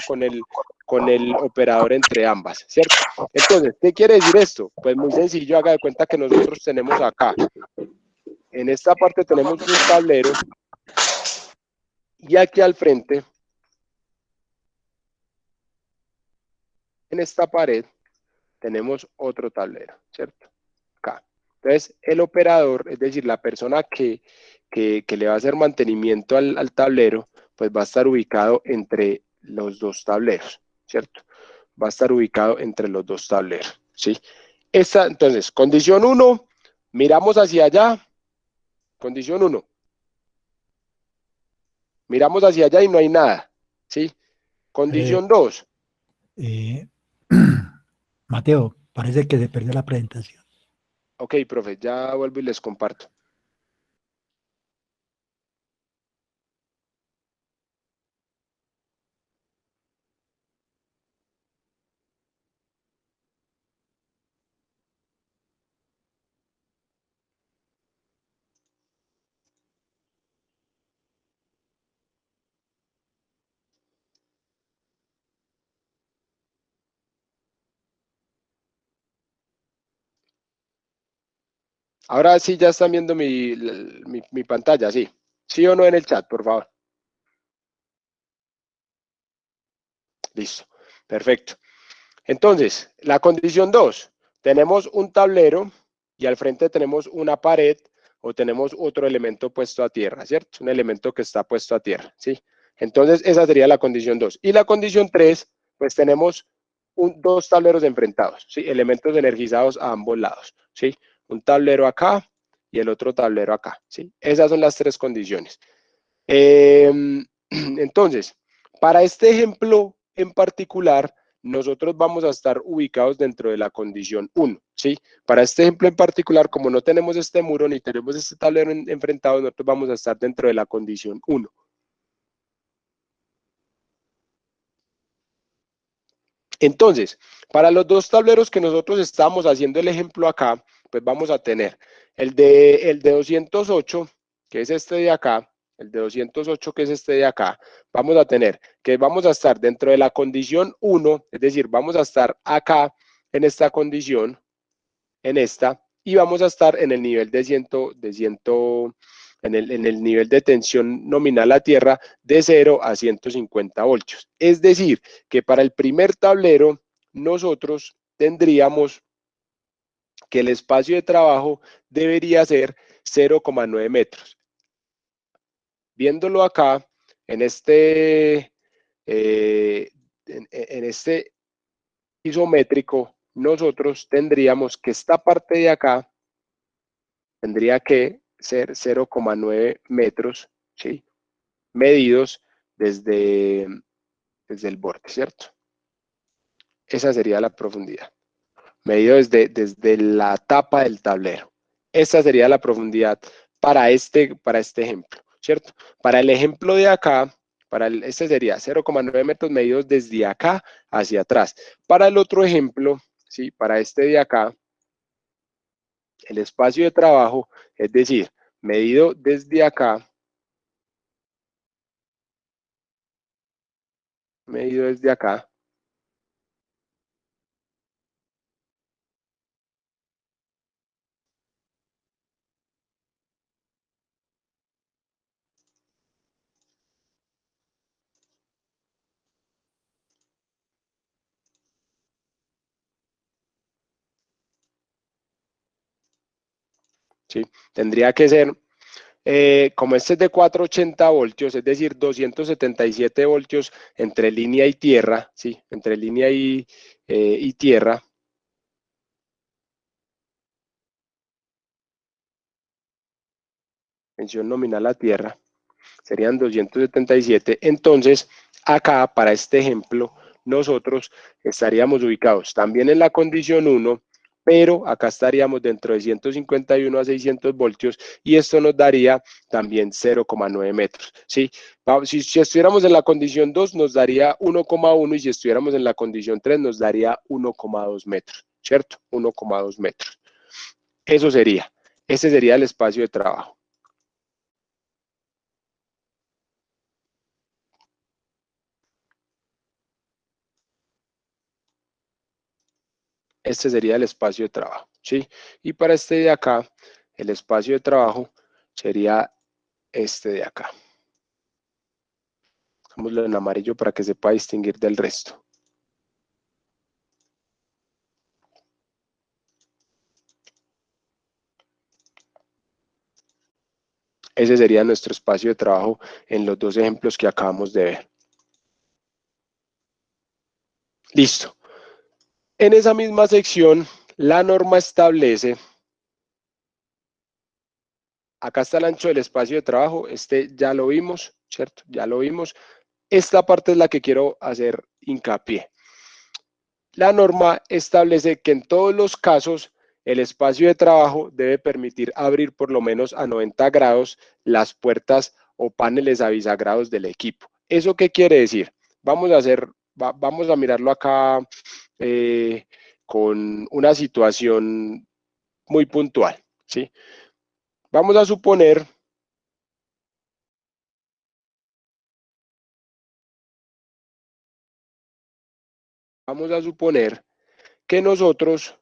con el operador entre ambas, ¿cierto? Entonces, ¿qué quiere decir esto? Pues muy sencillo, haga de cuenta que nosotros tenemos acá, en esta parte tenemos un tablero y aquí al frente, en esta pared, tenemos otro tablero, ¿cierto? Acá. Entonces, el operador, es decir, la persona que le va a hacer mantenimiento al tablero, pues va a estar ubicado entre los dos tableros, ¿cierto? Va a estar ubicado entre los dos tableros, ¿sí? Entonces, condición 1, miramos hacia allá, condición 1, miramos hacia allá y no hay nada, ¿sí? Condición 2. Mateo, parece que se perdió la presentación. Ok, profe, ya vuelvo y les comparto. Ahora sí ya están viendo mi pantalla, ¿sí? ¿Sí o no en el chat, por favor? Listo, perfecto. Entonces, la condición 2, tenemos un tablero y al frente tenemos una pared o tenemos otro elemento puesto a tierra, ¿cierto? Un elemento que está puesto a tierra, ¿sí? Entonces, esa sería la condición 2. Y la condición 3, pues tenemos dos tableros enfrentados, ¿sí? Elementos energizados a ambos lados, ¿sí? Un tablero acá y el otro tablero acá, ¿sí? Esas son las tres condiciones. Entonces, para este ejemplo en particular, nosotros vamos a estar ubicados dentro de la condición 1, ¿sí? Para este ejemplo en particular, como no tenemos este muro ni tenemos este tablero enfrentado, nosotros vamos a estar dentro de la condición 1. Entonces, para los dos tableros que nosotros estamos haciendo el ejemplo acá, pues vamos a tener el de 208, que es este de acá, el de 208, que es este de acá, vamos a tener que vamos a estar dentro de la condición 1, es decir, vamos a estar acá en esta condición, en esta, y vamos a estar en el nivel de 100, en el nivel de tensión nominal a tierra de 0 a 150 voltios. Es decir, que para el primer tablero nosotros tendríamos que el espacio de trabajo debería ser 0,9 metros. Viéndolo acá, en este isométrico, nosotros tendríamos que esta parte de acá tendría que ser 0,9 metros, ¿sí? Medidos desde el borde, ¿cierto? Esa sería la profundidad, medido desde la tapa del tablero. Esa sería la profundidad para este ejemplo, ¿cierto? Para el ejemplo de acá, este sería 0,9 metros medidos desde acá hacia atrás. Para el otro ejemplo, ¿sí? Para este de acá, el espacio de trabajo, es decir, medido desde acá, medido desde acá, ¿sí? Tendría que ser, como este es de 480 voltios, es decir, 277 voltios entre línea y tierra, ¿sí? Entre línea y tierra. Tensión nominal a tierra, serían 277. Entonces, acá, para este ejemplo, nosotros estaríamos ubicados también en la condición 1, pero acá estaríamos dentro de 151 a 600 voltios y esto nos daría también 0,9 metros, ¿sí? Si estuviéramos en la condición 2 nos daría 1,1 y si estuviéramos en la condición 3 nos daría 1,2 metros, ¿cierto? 1,2 metros. Eso sería, ese sería el espacio de trabajo. Este sería el espacio de trabajo, ¿sí? Y para este de acá, el espacio de trabajo sería este de acá. Hagámoslo en amarillo para que se pueda distinguir del resto. Ese sería nuestro espacio de trabajo en los dos ejemplos que acabamos de ver. Listo. En esa misma sección, la norma establece, acá está el ancho del espacio de trabajo, este ya lo vimos, ¿cierto? Ya lo vimos. Esta parte es la que quiero hacer hincapié. La norma establece que en todos los casos el espacio de trabajo debe permitir abrir por lo menos a 90 grados las puertas o paneles a bisagrados del equipo. ¿Eso qué quiere decir? Vamos a mirarlo acá eh, con una situación muy puntual, ¿sí? Vamos a suponer que nosotros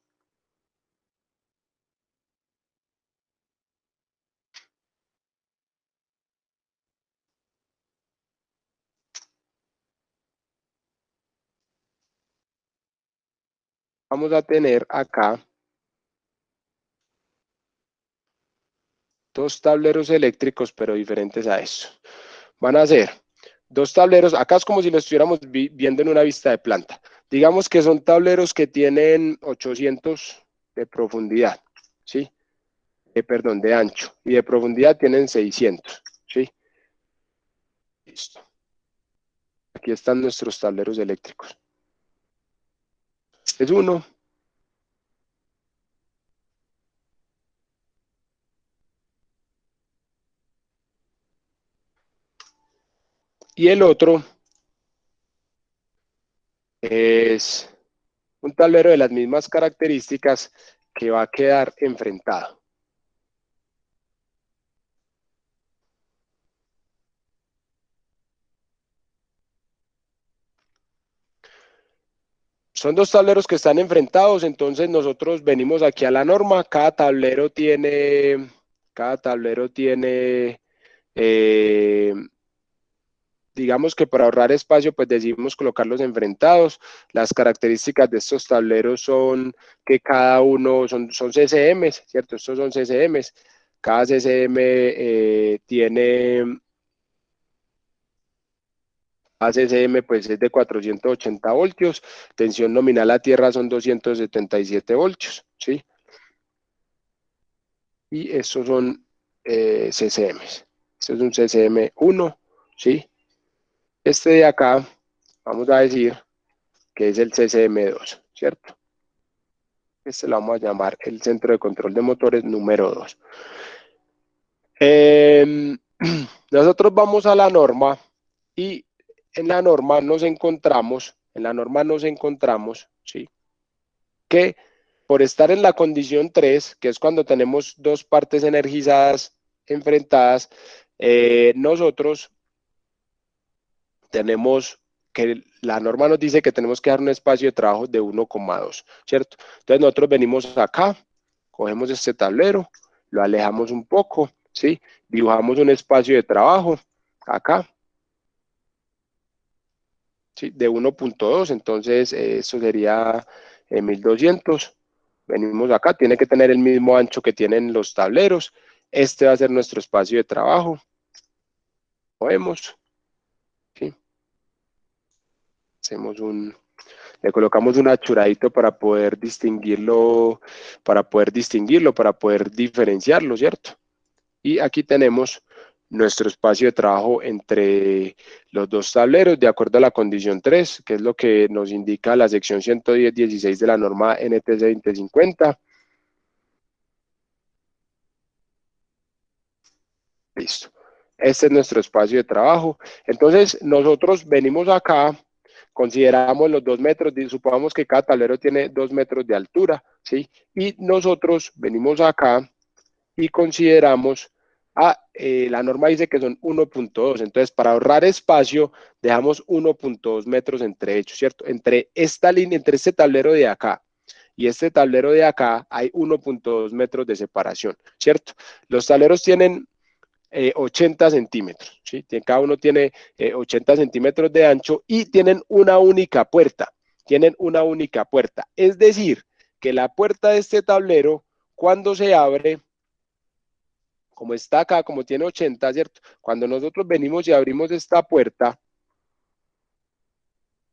vamos a tener acá dos tableros eléctricos, pero diferentes a eso. Van a ser dos tableros, acá es como si lo estuviéramos viendo en una vista de planta. Digamos que son tableros que tienen 800 de profundidad, ¿sí? Perdón, de ancho. Y de profundidad tienen 600, ¿sí? Listo. Aquí están nuestros tableros eléctricos. Este es uno. Y el otro es un tablero de las mismas características que va a quedar enfrentado. Son dos tableros que están enfrentados, entonces nosotros venimos aquí a la norma, cada tablero tiene digamos que para ahorrar espacio, pues decidimos colocarlos enfrentados. Las características de estos tableros son que cada uno son CCMs, ¿cierto? Estos son CCMs. Cada CCM CCM pues es de 480 voltios, tensión nominal a tierra son 277 voltios, ¿sí? Y estos son CCMs. Este es un CCM 1, ¿sí? Este de acá, vamos a decir que es el CCM2, ¿cierto? Este lo vamos a llamar el centro de control de motores número 2. Nosotros vamos a la norma y en la norma nos encontramos, ¿sí? Que por estar en la condición 3, que es cuando tenemos dos partes energizadas enfrentadas, nosotros tenemos que la norma nos dice que tenemos que dar un espacio de trabajo de 1,2, ¿cierto? Entonces nosotros venimos acá, cogemos este tablero, lo alejamos un poco, ¿sí? Dibujamos un espacio de trabajo acá, ¿sí? De 1,2, entonces eso sería 1200. Venimos acá, tiene que tener el mismo ancho que tienen los tableros. Este va a ser nuestro espacio de trabajo. Lo vemos, ¿sí? Le colocamos un achuradito para poder distinguirlo, para poder diferenciarlo, ¿cierto? Y aquí tenemos nuestro espacio de trabajo entre los dos tableros de acuerdo a la condición 3, que es lo que nos indica la sección 110.16 de la norma NTC 2050. Listo. Este es nuestro espacio de trabajo. Entonces, nosotros venimos acá, consideramos los 2 metros, supongamos que cada tablero tiene 2 metros de altura, ¿sí? Y nosotros venimos acá y consideramos, la norma dice que son 1,2, entonces para ahorrar espacio, dejamos 1,2 metros entre ellos, ¿cierto? Entre esta línea, entre este tablero de acá y este tablero de acá, hay 1,2 metros de separación, ¿cierto? Los tableros tienen 80 centímetros, ¿sí? Cada uno tiene 80 centímetros de ancho y tienen una única puerta, es decir, que la puerta de este tablero, cuando se abre, como está acá, como tiene 80, ¿cierto? Cuando nosotros venimos y abrimos esta puerta,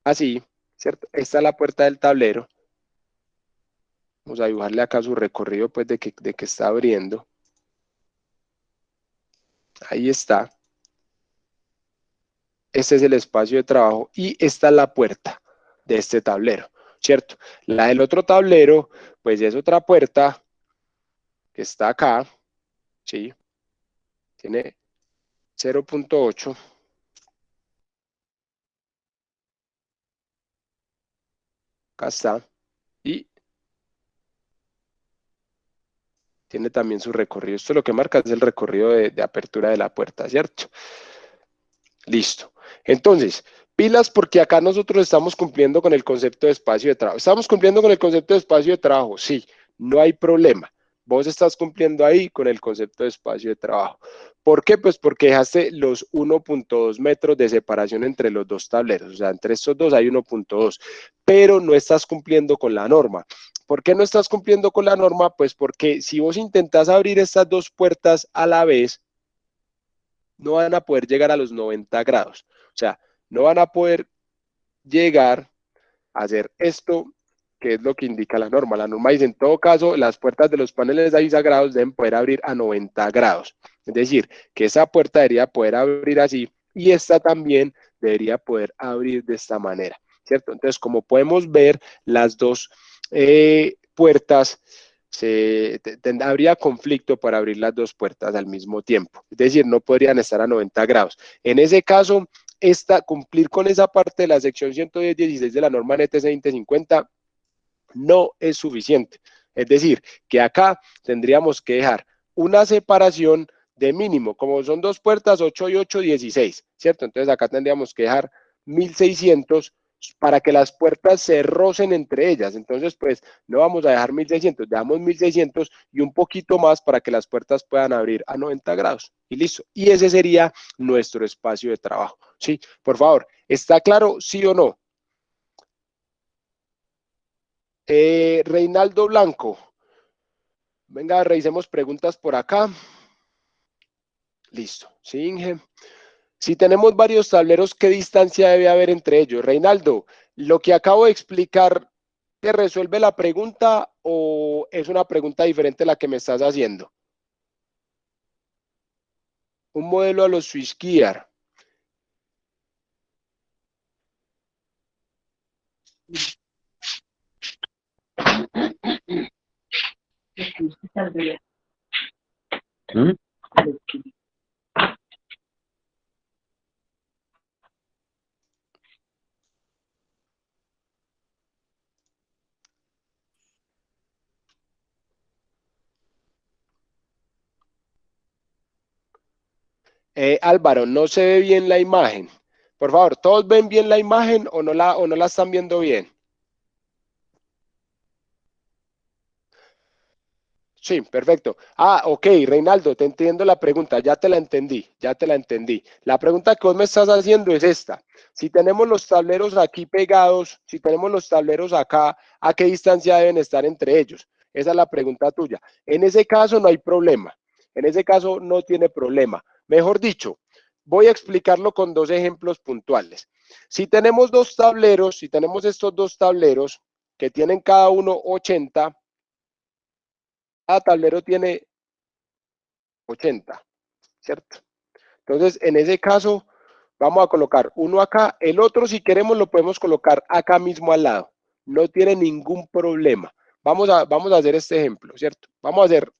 así, ¿cierto? Esta es la puerta del tablero. Vamos a dibujarle acá su recorrido, pues, de que está abriendo. Ahí está. Este es el espacio de trabajo y esta es la puerta de este tablero, ¿cierto? La del otro tablero, pues es otra puerta que está acá, ¿sí? Tiene 0,8. Acá está. Y tiene también su recorrido. Esto lo que marca es el recorrido de apertura de la puerta, ¿cierto? Listo. Entonces, pilas porque acá nosotros estamos cumpliendo con el concepto de espacio de trabajo. ¿Estamos cumpliendo con el concepto de espacio de trabajo? Sí, no hay problema. Vos estás cumpliendo ahí con el concepto de espacio de trabajo. ¿Por qué? Pues porque dejaste los 1,2 metros de separación entre los dos tableros. O sea, entre estos dos hay 1,2, pero no estás cumpliendo con la norma. ¿Por qué no estás cumpliendo con la norma? Pues porque si vos intentás abrir estas dos puertas a la vez, no van a poder llegar a los 90 grados. O sea, no van a poder llegar a hacer esto, que es lo que indica la norma. La norma dice, en todo caso, las puertas de los paneles bisagrados deben poder abrir a 90 grados. Es decir, que esa puerta debería poder abrir así y esta también debería poder abrir de esta manera, ¿cierto? Entonces, como podemos ver, las dos puertas habría conflicto para abrir las dos puertas al mismo tiempo. Es decir, no podrían estar a 90 grados. En ese caso, cumplir con esa parte de la sección 110.16 de la norma NTC 2050 no es suficiente. Es decir, que acá tendríamos que dejar una separación de mínimo, como son dos puertas, 8 y 8, 16, ¿cierto? Entonces acá tendríamos que dejar 1600 para que las puertas se rocen entre ellas. Entonces, pues, no vamos a dejar 1600, dejamos 1600 y un poquito más para que las puertas puedan abrir a 90 grados. Y listo. Y ese sería nuestro espacio de trabajo. ¿Sí? Por favor, ¿está claro, sí o no? Reinaldo Blanco. Venga, revisemos preguntas por acá. Listo. Sí, Inge. Si tenemos varios tableros, ¿qué distancia debe haber entre ellos? Reinaldo, lo que acabo de explicar, ¿te resuelve la pregunta o es una pregunta diferente a la que me estás haciendo? Un modelo a los Swissgear. ¿Mm? Álvaro, no se ve bien la imagen. Por favor, ¿todos ven bien la imagen o no la están viendo bien? Sí, perfecto. Ah, ok, Reinaldo, te entiendo la pregunta, ya te la entendí, ya te la entendí. La pregunta que vos me estás haciendo es esta. Si tenemos los tableros aquí pegados, si tenemos los tableros acá, ¿a qué distancia deben estar entre ellos? Esa es la pregunta tuya. En ese caso no hay problema. En ese caso no tiene problema. Mejor dicho, voy a explicarlo con dos ejemplos puntuales. Si tenemos dos tableros, si tenemos estos dos tableros que tienen cada uno 80, cada tablero tiene 80, ¿cierto? Entonces, en ese caso, vamos a colocar uno acá, el otro si queremos lo podemos colocar acá mismo al lado, no tiene ningún problema. Vamos a hacer este ejemplo, ¿cierto? Vamos a hacer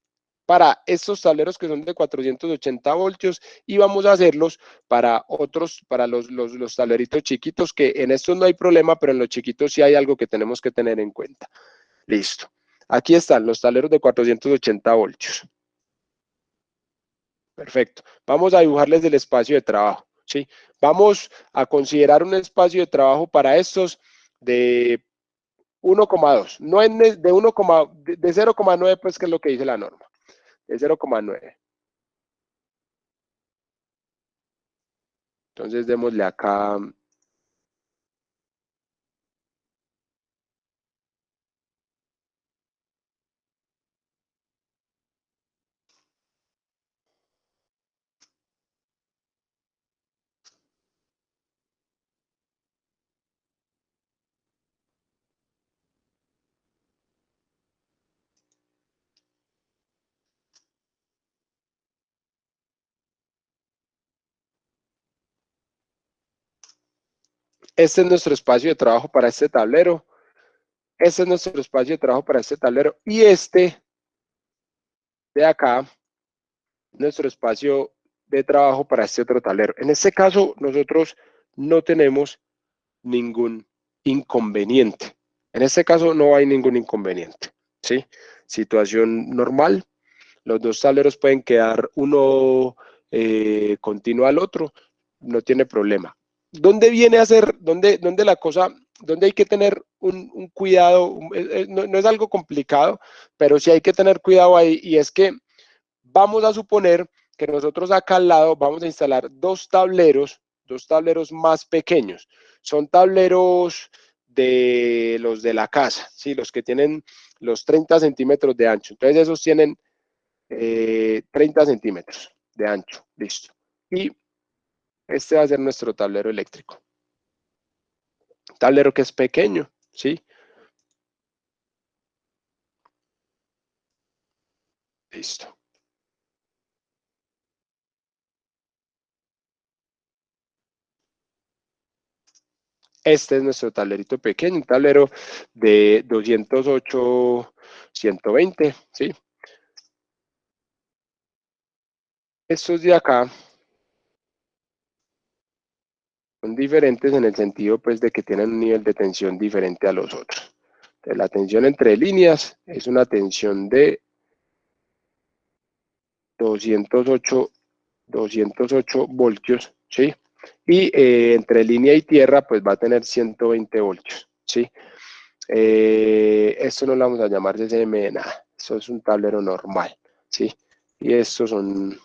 para estos tableros que son de 480 voltios y vamos a hacerlos para otros, para los tableritos chiquitos, que en estos no hay problema, pero en los chiquitos sí hay algo que tenemos que tener en cuenta. Listo. Aquí están los tableros de 480 voltios. Perfecto. Vamos a dibujarles el espacio de trabajo, ¿sí? Vamos a considerar un espacio de trabajo para estos de 1,2, no en de 1, de 0,9, pues que es lo que dice la norma, de 0,9. Entonces démosle acá. Este es nuestro espacio de trabajo para este tablero. Este es nuestro espacio de trabajo para este tablero. Y este de acá, nuestro espacio de trabajo para este otro tablero. En este caso, nosotros no tenemos ningún inconveniente. En este caso no hay ningún inconveniente, ¿sí? Situación normal, los dos tableros pueden quedar uno continuo al otro, no tiene problema. ¿Dónde viene a ser, dónde la cosa, dónde hay que tener un cuidado? No es algo complicado, pero sí hay que tener cuidado ahí, y es que vamos a suponer que nosotros acá al lado vamos a instalar dos tableros más pequeños. Son tableros de los de la casa, ¿sí? Los que tienen los 30 centímetros de ancho. Entonces esos tienen 30 centímetros de ancho, listo. Y este va a ser nuestro tablero eléctrico. Tablero que es pequeño, ¿sí? Listo. Este es nuestro tablerito pequeño, un tablero de 208, 120, ¿sí? Estos de acá Son diferentes en el sentido pues de que tienen un nivel de tensión diferente a los otros. Entonces, la tensión entre líneas es una tensión de 208 voltios, ¿sí? Y entre línea y tierra, pues va a tener 120 voltios, ¿sí? Esto no lo vamos a llamar CCM de nada, eso es un tablero normal, ¿sí? Y estos son,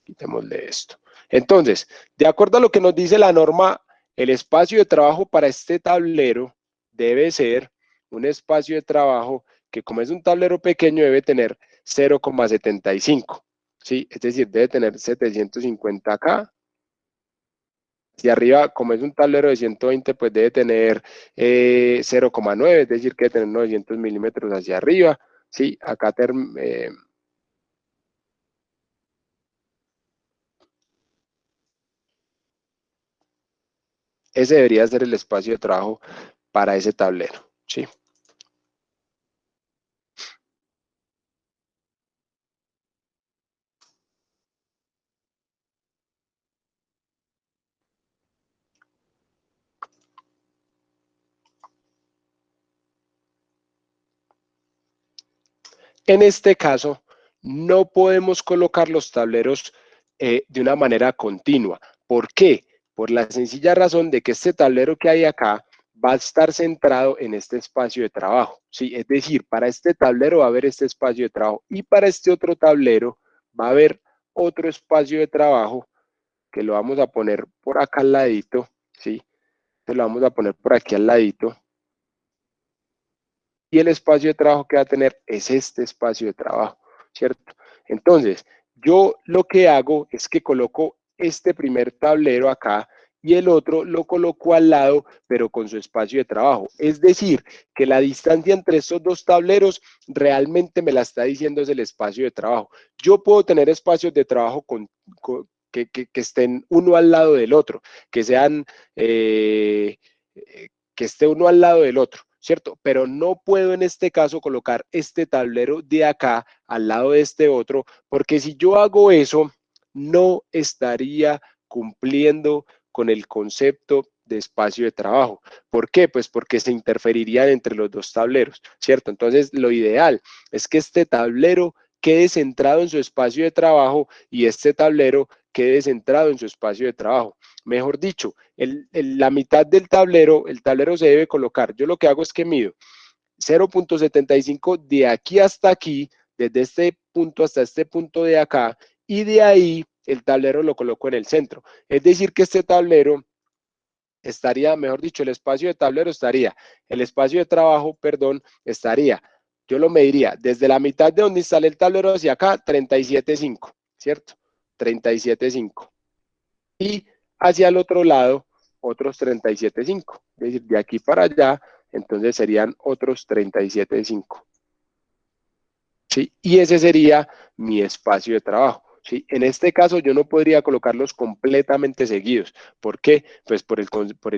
quitémosle esto. Entonces, de acuerdo a lo que nos dice la norma, el espacio de trabajo para este tablero debe ser un espacio de trabajo que, como es un tablero pequeño, debe tener 0,75, ¿sí? Es decir, debe tener 750 acá. Hacia arriba, como es un tablero de 120, pues debe tener 0,9, es decir, que debe tener 900 milímetros hacia arriba, ¿sí? Acá ese debería ser el espacio de trabajo para ese tablero, ¿sí? En este caso, no podemos colocar los tableros de una manera continua. ¿Por qué? Por la sencilla razón de que este tablero que hay acá va a estar centrado en este espacio de trabajo, ¿sí? Es decir, para este tablero va a haber este espacio de trabajo y para este otro tablero va a haber otro espacio de trabajo que lo vamos a poner por acá al ladito, ¿sí? Se lo vamos a poner por aquí al ladito. Y el espacio de trabajo que va a tener es este espacio de trabajo, ¿cierto? Entonces, yo lo que hago es que coloco este primer tablero acá y el otro lo coloco al lado, pero con su espacio de trabajo. Es decir, que la distancia entre estos dos tableros realmente me la está diciendo es el espacio de trabajo. Yo puedo tener espacios de trabajo que estén uno al lado del otro, que sean, que esté uno al lado del otro, ¿cierto? Pero no puedo en este caso colocar este tablero de acá al lado de este otro, porque si yo hago eso, no estaría cumpliendo con el concepto de espacio de trabajo. ¿Por qué? Pues porque se interferirían entre los dos tableros, ¿cierto? Entonces, lo ideal es que este tablero quede centrado en su espacio de trabajo y este tablero quede centrado en su espacio de trabajo. Mejor dicho, la mitad del tablero, el tablero se debe colocar. Yo lo que hago es que mido 0,75 de aquí hasta aquí, desde este punto hasta este punto de acá, y de ahí el tablero lo coloco en el centro. Es decir, que este tablero estaría, mejor dicho, el espacio de tablero estaría, el espacio de trabajo, perdón, estaría, yo lo mediría desde la mitad de donde instale el tablero hacia acá, 37,5, ¿cierto? 37,5. Y hacia el otro lado, otros 37,5. Es decir, de aquí para allá, entonces serían otros 37,5. ¿Sí? Y ese sería mi espacio de trabajo. ¿Sí? En este caso yo no podría colocarlos completamente seguidos. ¿Por qué? Pues por el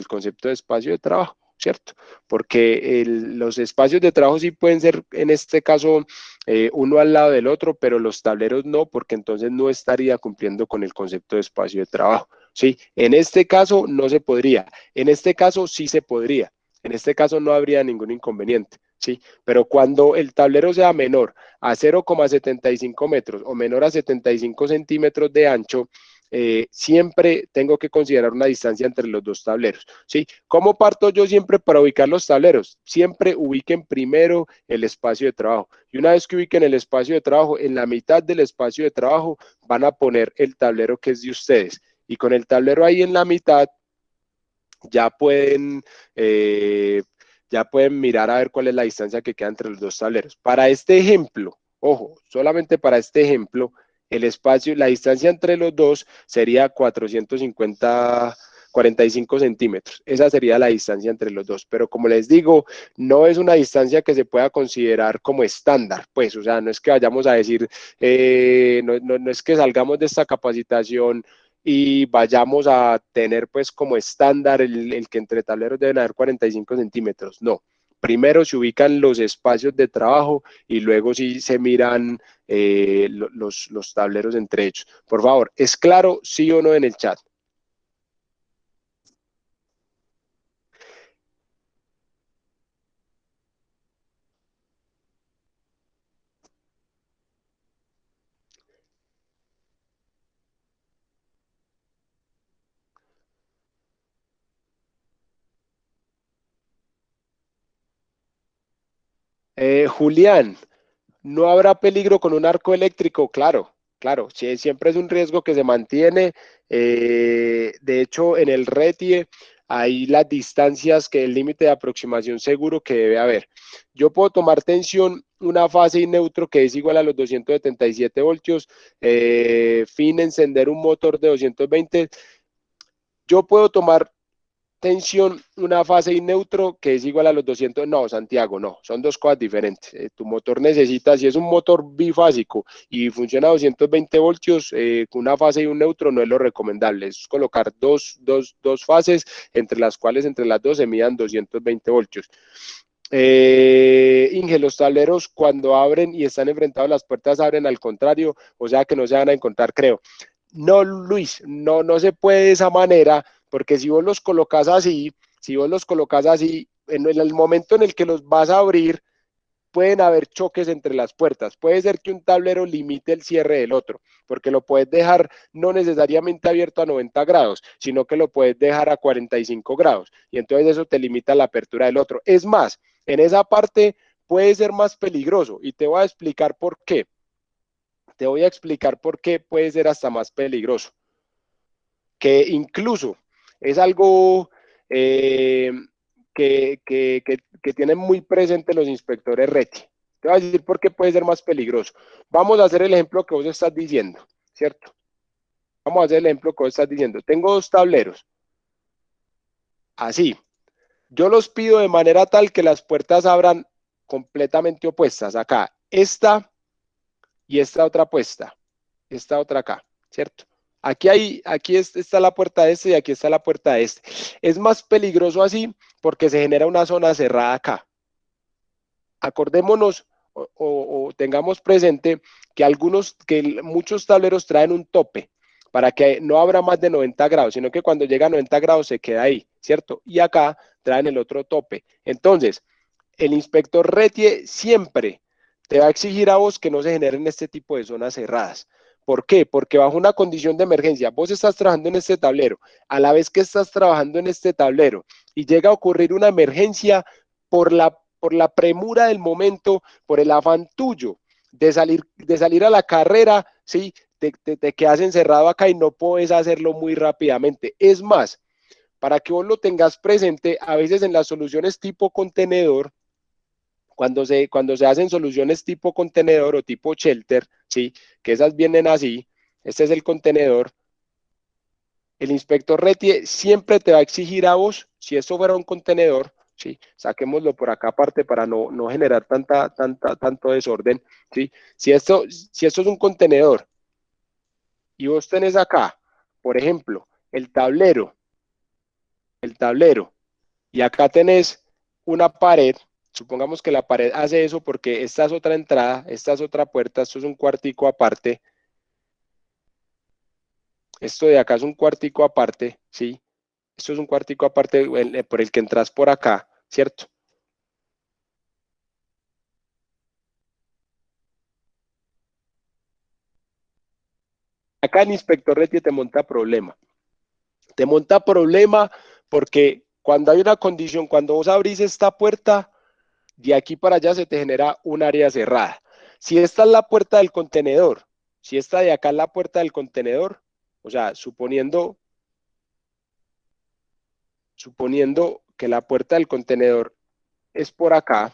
concepto de espacio de trabajo, ¿cierto? Porque los espacios de trabajo sí pueden ser, en este caso, uno al lado del otro, pero los tableros no, porque entonces no estaría cumpliendo con el concepto de espacio de trabajo. ¿Sí? En este caso no se podría. En este caso sí se podría. En este caso no habría ningún inconveniente. ¿Sí? Pero cuando el tablero sea menor a 0,75 metros o menor a 75 centímetros de ancho, siempre tengo que considerar una distancia entre los dos tableros, ¿sí? ¿Cómo parto yo siempre para ubicar los tableros? Siempre ubiquen primero el espacio de trabajo. Y una vez que ubiquen el espacio de trabajo, en la mitad del espacio de trabajo van a poner el tablero que es de ustedes. Y con el tablero ahí en la mitad, ya pueden, eh, ya pueden mirar a ver cuál es la distancia que queda entre los dos tableros. Para este ejemplo, ojo, solamente para este ejemplo, el espacio, la distancia entre los dos sería 445 centímetros. Esa sería la distancia entre los dos. Pero como les digo, no es una distancia que se pueda considerar como estándar. Pues, o sea, no es que vayamos a decir, no es que salgamos de esta capacitación y vayamos a tener pues como estándar el que entre tableros deben haber 45 centímetros. No, primero se ubican los espacios de trabajo y luego sí se miran los tableros entre ellos. Por favor, ¿es claro sí o no en el chat? Julián, ¿no habrá peligro con un arco eléctrico? Claro, claro, sí, siempre es un riesgo que se mantiene. De hecho, en el RETIE hay las distancias que el límite de aproximación seguro que debe haber. Yo puedo tomar tensión una fase y neutro que es igual a los 277 voltios, fin encender un motor de 220. Yo puedo tomar tensión, una fase y neutro que es igual a los 200, no, Santiago, no, son dos cosas diferentes. Tu motor necesita, si es un motor bifásico y funciona a 220 voltios, una fase y un neutro no es lo recomendable, es colocar dos fases, entre las cuales entre las dos se midan 220 voltios. Inge, los tableros cuando abren y están enfrentados las puertas abren al contrario, o sea que no se van a encontrar, creo. No, Luis, no se puede de esa manera, porque si vos los colocas así, en el momento en el que los vas a abrir, pueden haber choques entre las puertas. Puede ser que un tablero limite el cierre del otro, porque lo puedes dejar no necesariamente abierto a 90 grados, sino que lo puedes dejar a 45 grados, y entonces eso te limita la apertura del otro. Es más, en esa parte puede ser más peligroso, y te voy a explicar por qué. Te voy a explicar por qué puede ser hasta más peligroso. Que incluso es algo que tienen muy presente los inspectores RETI. Te voy a decir por qué puede ser más peligroso. Vamos a hacer el ejemplo que vos estás diciendo, ¿cierto? Vamos a hacer el ejemplo que vos estás diciendo. Tengo dos tableros, así. Yo los pido de manera tal que las puertas abran completamente opuestas. Acá, esta y esta otra puesta, esta otra acá, ¿cierto? Aquí está la puerta de este y aquí está la puerta de este. Es más peligroso así porque se genera una zona cerrada acá. Acordémonos o tengamos presente que muchos tableros traen un tope para que no abra más de 90 grados, sino que cuando llega a 90 grados se queda ahí, ¿cierto? Y acá traen el otro tope. Entonces, el inspector RETIE siempre te va a exigir a vos que no se generen este tipo de zonas cerradas. ¿Por qué? Porque bajo una condición de emergencia, vos estás trabajando en este tablero, a la vez que estás trabajando en este tablero y llega a ocurrir una emergencia por la premura del momento, por el afán tuyo de salir a la carrera, ¿sí? Te quedas encerrado acá y no puedes hacerlo muy rápidamente. Es más, para que vos lo tengas presente, a veces en las soluciones tipo contenedor, cuando se hacen soluciones tipo contenedor o tipo shelter, ¿sí? Que esas vienen así, este es el contenedor, el inspector RETIE siempre te va a exigir a vos, si esto fuera un contenedor, ¿sí? Saquémoslo por acá aparte para no generar tanto desorden, ¿sí? Si esto es un contenedor y vos tenés acá, por ejemplo, el tablero, y acá tenés una pared. Supongamos que la pared hace eso porque esta es otra entrada, esta es otra puerta, esto es un cuartico aparte, esto de acá es un cuartico aparte, ¿sí? Esto es un cuartico aparte por el que entras por acá, ¿cierto? Acá el inspector RETIE te monta problema. Te monta problema porque cuando hay una condición, cuando vos abrís esta puerta, de aquí para allá se te genera un área cerrada. Si esta es la puerta del contenedor, si esta de acá es la puerta del contenedor, o sea, suponiendo que la puerta del contenedor es por acá,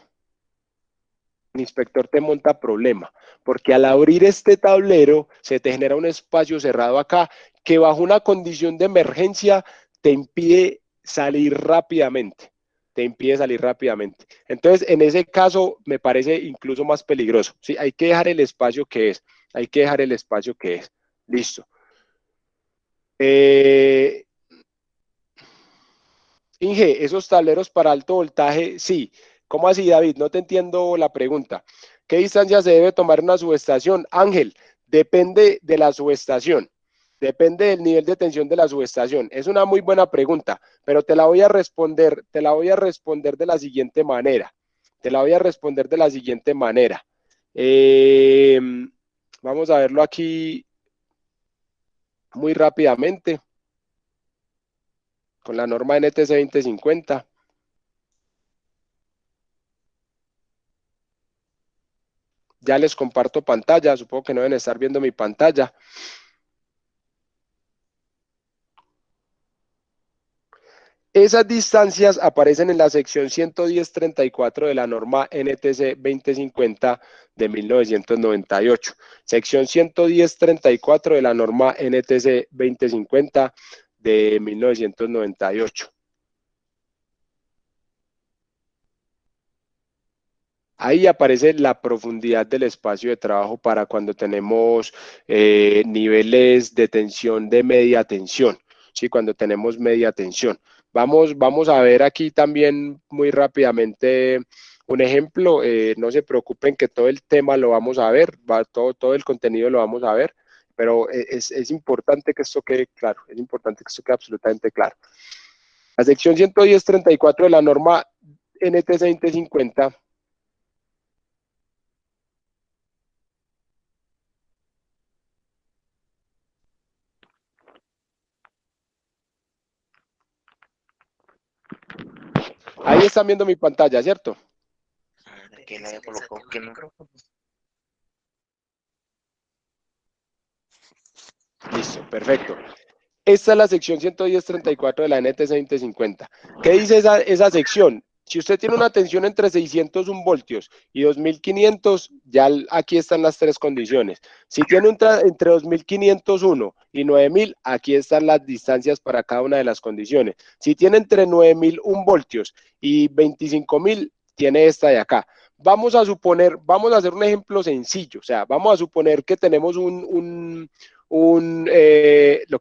el inspector te monta problema, porque al abrir este tablero se te genera un espacio cerrado acá que bajo una condición de emergencia te impide salir rápidamente. Te impide salir rápidamente. Entonces, en ese caso, me parece incluso más peligroso. ¿Sí? Hay que dejar el espacio que es. Hay que dejar el espacio que es. Listo. Eh, Inge, esos tableros para alto voltaje, sí. ¿Cómo así, David? No te entiendo la pregunta. ¿Qué distancia se debe tomar en una subestación? Ángel, depende de la subestación. Depende del nivel de tensión de la subestación. Es una muy buena pregunta, pero te la voy a responder de la siguiente manera. Te la voy a responder de la siguiente manera. Eh, Vamos a verlo aquí muy rápidamente con la norma NTC 2050. ya les comparto pantalla, supongo que no deben estar viendo mi pantalla. Esas distancias aparecen en la sección 110.34 de la norma NTC 2050 de 1998. Sección 110.34 de la norma NTC 2050 de 1998. Ahí aparece la profundidad del espacio de trabajo para cuando tenemos niveles de tensión de media tensión, ¿sí? Cuando tenemos media tensión. Vamos a ver aquí también muy rápidamente un ejemplo. No se preocupen que todo el tema lo vamos a ver, todo el contenido lo vamos a ver, pero es importante que esto quede claro, es importante que esto quede absolutamente claro. La sección 110.34 de la norma NTC 2050 ahí están viendo mi pantalla, ¿cierto? Que la colocó, que no. Listo, perfecto. Esta es la sección 110.34 de la NTC 2050. ¿Qué dice esa sección? Si usted tiene una tensión entre 601 voltios y 2500, ya aquí están las tres condiciones. Si tiene entre 2501 y 9000, aquí están las distancias para cada una de las condiciones. Si tiene entre 9001 voltios y 25000, tiene esta de acá. Vamos a hacer un ejemplo sencillo, o sea, vamos a suponer que tenemos lo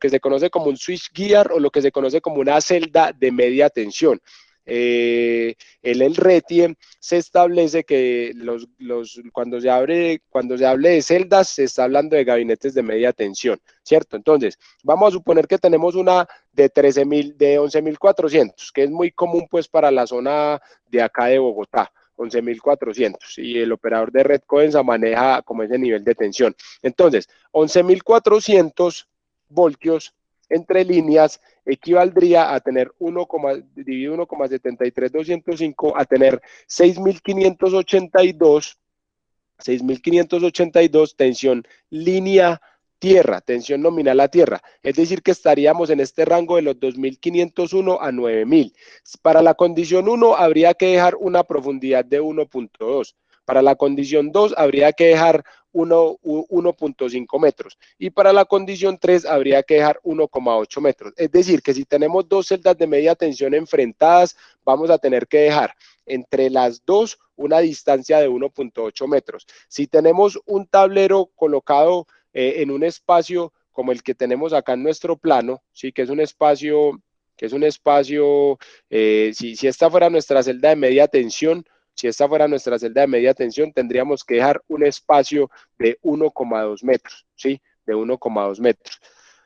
que se conoce como un switchgear o lo que se conoce como una celda de media tensión. En el RETIE se establece que cuando se hable de celdas se está hablando de gabinetes de media tensión, ¿cierto? Entonces, vamos a suponer que tenemos una de 11.400, que es muy común pues para la zona de acá de Bogotá. 11.400 y el operador de red Codensa maneja como ese nivel de tensión. Entonces, 11.400 voltios entre líneas equivaldría a tener dividido 1,73205 a tener 6.582 tensión línea tierra, tensión nominal a tierra, es decir que estaríamos en este rango de los 2.501 a 9.000. Para la condición 1 habría que dejar una profundidad de 1.2, para la condición 2 habría que dejar 1.5 metros y para la condición 3 habría que dejar 1,8 metros, es decir que si tenemos dos celdas de media tensión enfrentadas vamos a tener que dejar entre las dos una distancia de 1.8 metros. Si tenemos un tablero colocado en un espacio como el que tenemos acá en nuestro plano, ¿sí? que es un espacio, si esta fuera nuestra celda de media tensión, tendríamos que dejar un espacio de 1,2 metros, ¿sí? De 1,2 metros.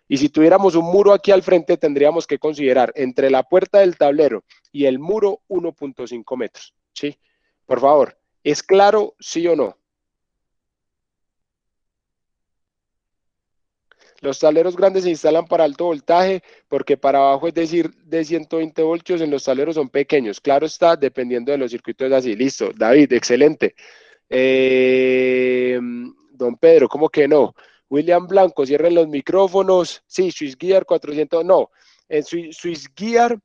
Y si tuviéramos un muro aquí al frente, tendríamos que considerar entre la puerta del tablero y el muro 1.5 metros, ¿sí? Por favor, ¿es claro, sí o no? Los tableros grandes se instalan para alto voltaje porque para abajo, es decir, de 120 voltios, en los tableros son pequeños. Claro está, dependiendo de los circuitos así. Listo, David, excelente. Don Pedro, ¿cómo que no? William Blanco, cierren los micrófonos. Sí, switchgear 400, no. En switchgear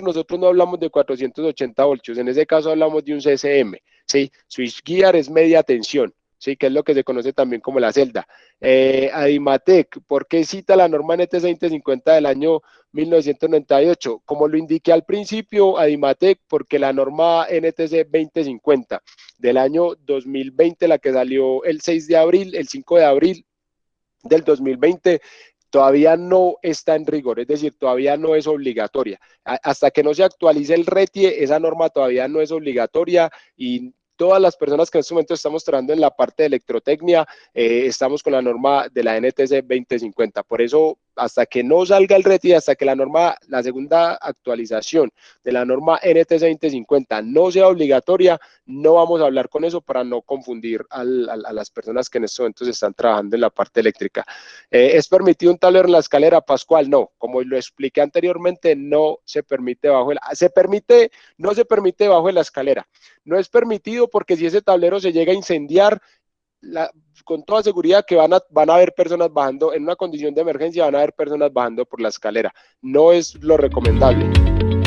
nosotros no hablamos de 480 voltios, en ese caso hablamos de un CCM, ¿sí? Switchgear es media tensión, ¿sí? Que es lo que se conoce también como la celda. Adimatec, ¿por qué cita la norma NTC 2050 del año 1998? Como lo indiqué al principio, Adimatec, porque la norma NTC 2050 del año 2020, la que salió el 5 de abril del 2020, todavía no está en rigor, es decir, todavía no es obligatoria. Hasta que no se actualice el RETIE, esa norma todavía no es obligatoria y todas las personas que en este momento estamos trabajando en la parte de electrotecnia, estamos con la norma de la NTC 2050. Por eso hasta que no salga el RET y hasta que la segunda actualización de la norma NTC 2050 no sea obligatoria, no vamos a hablar con eso para no confundir a las personas que en estos momentos están trabajando en la parte eléctrica. ¿Es permitido un tablero en la escalera, Pascual? No, como lo expliqué anteriormente, no se permite no se permite debajo de la escalera. No es permitido porque si ese tablero se llega a incendiar, con toda seguridad que van a haber personas bajando, en una condición de emergencia van a haber personas bajando por la escalera. No es lo recomendable.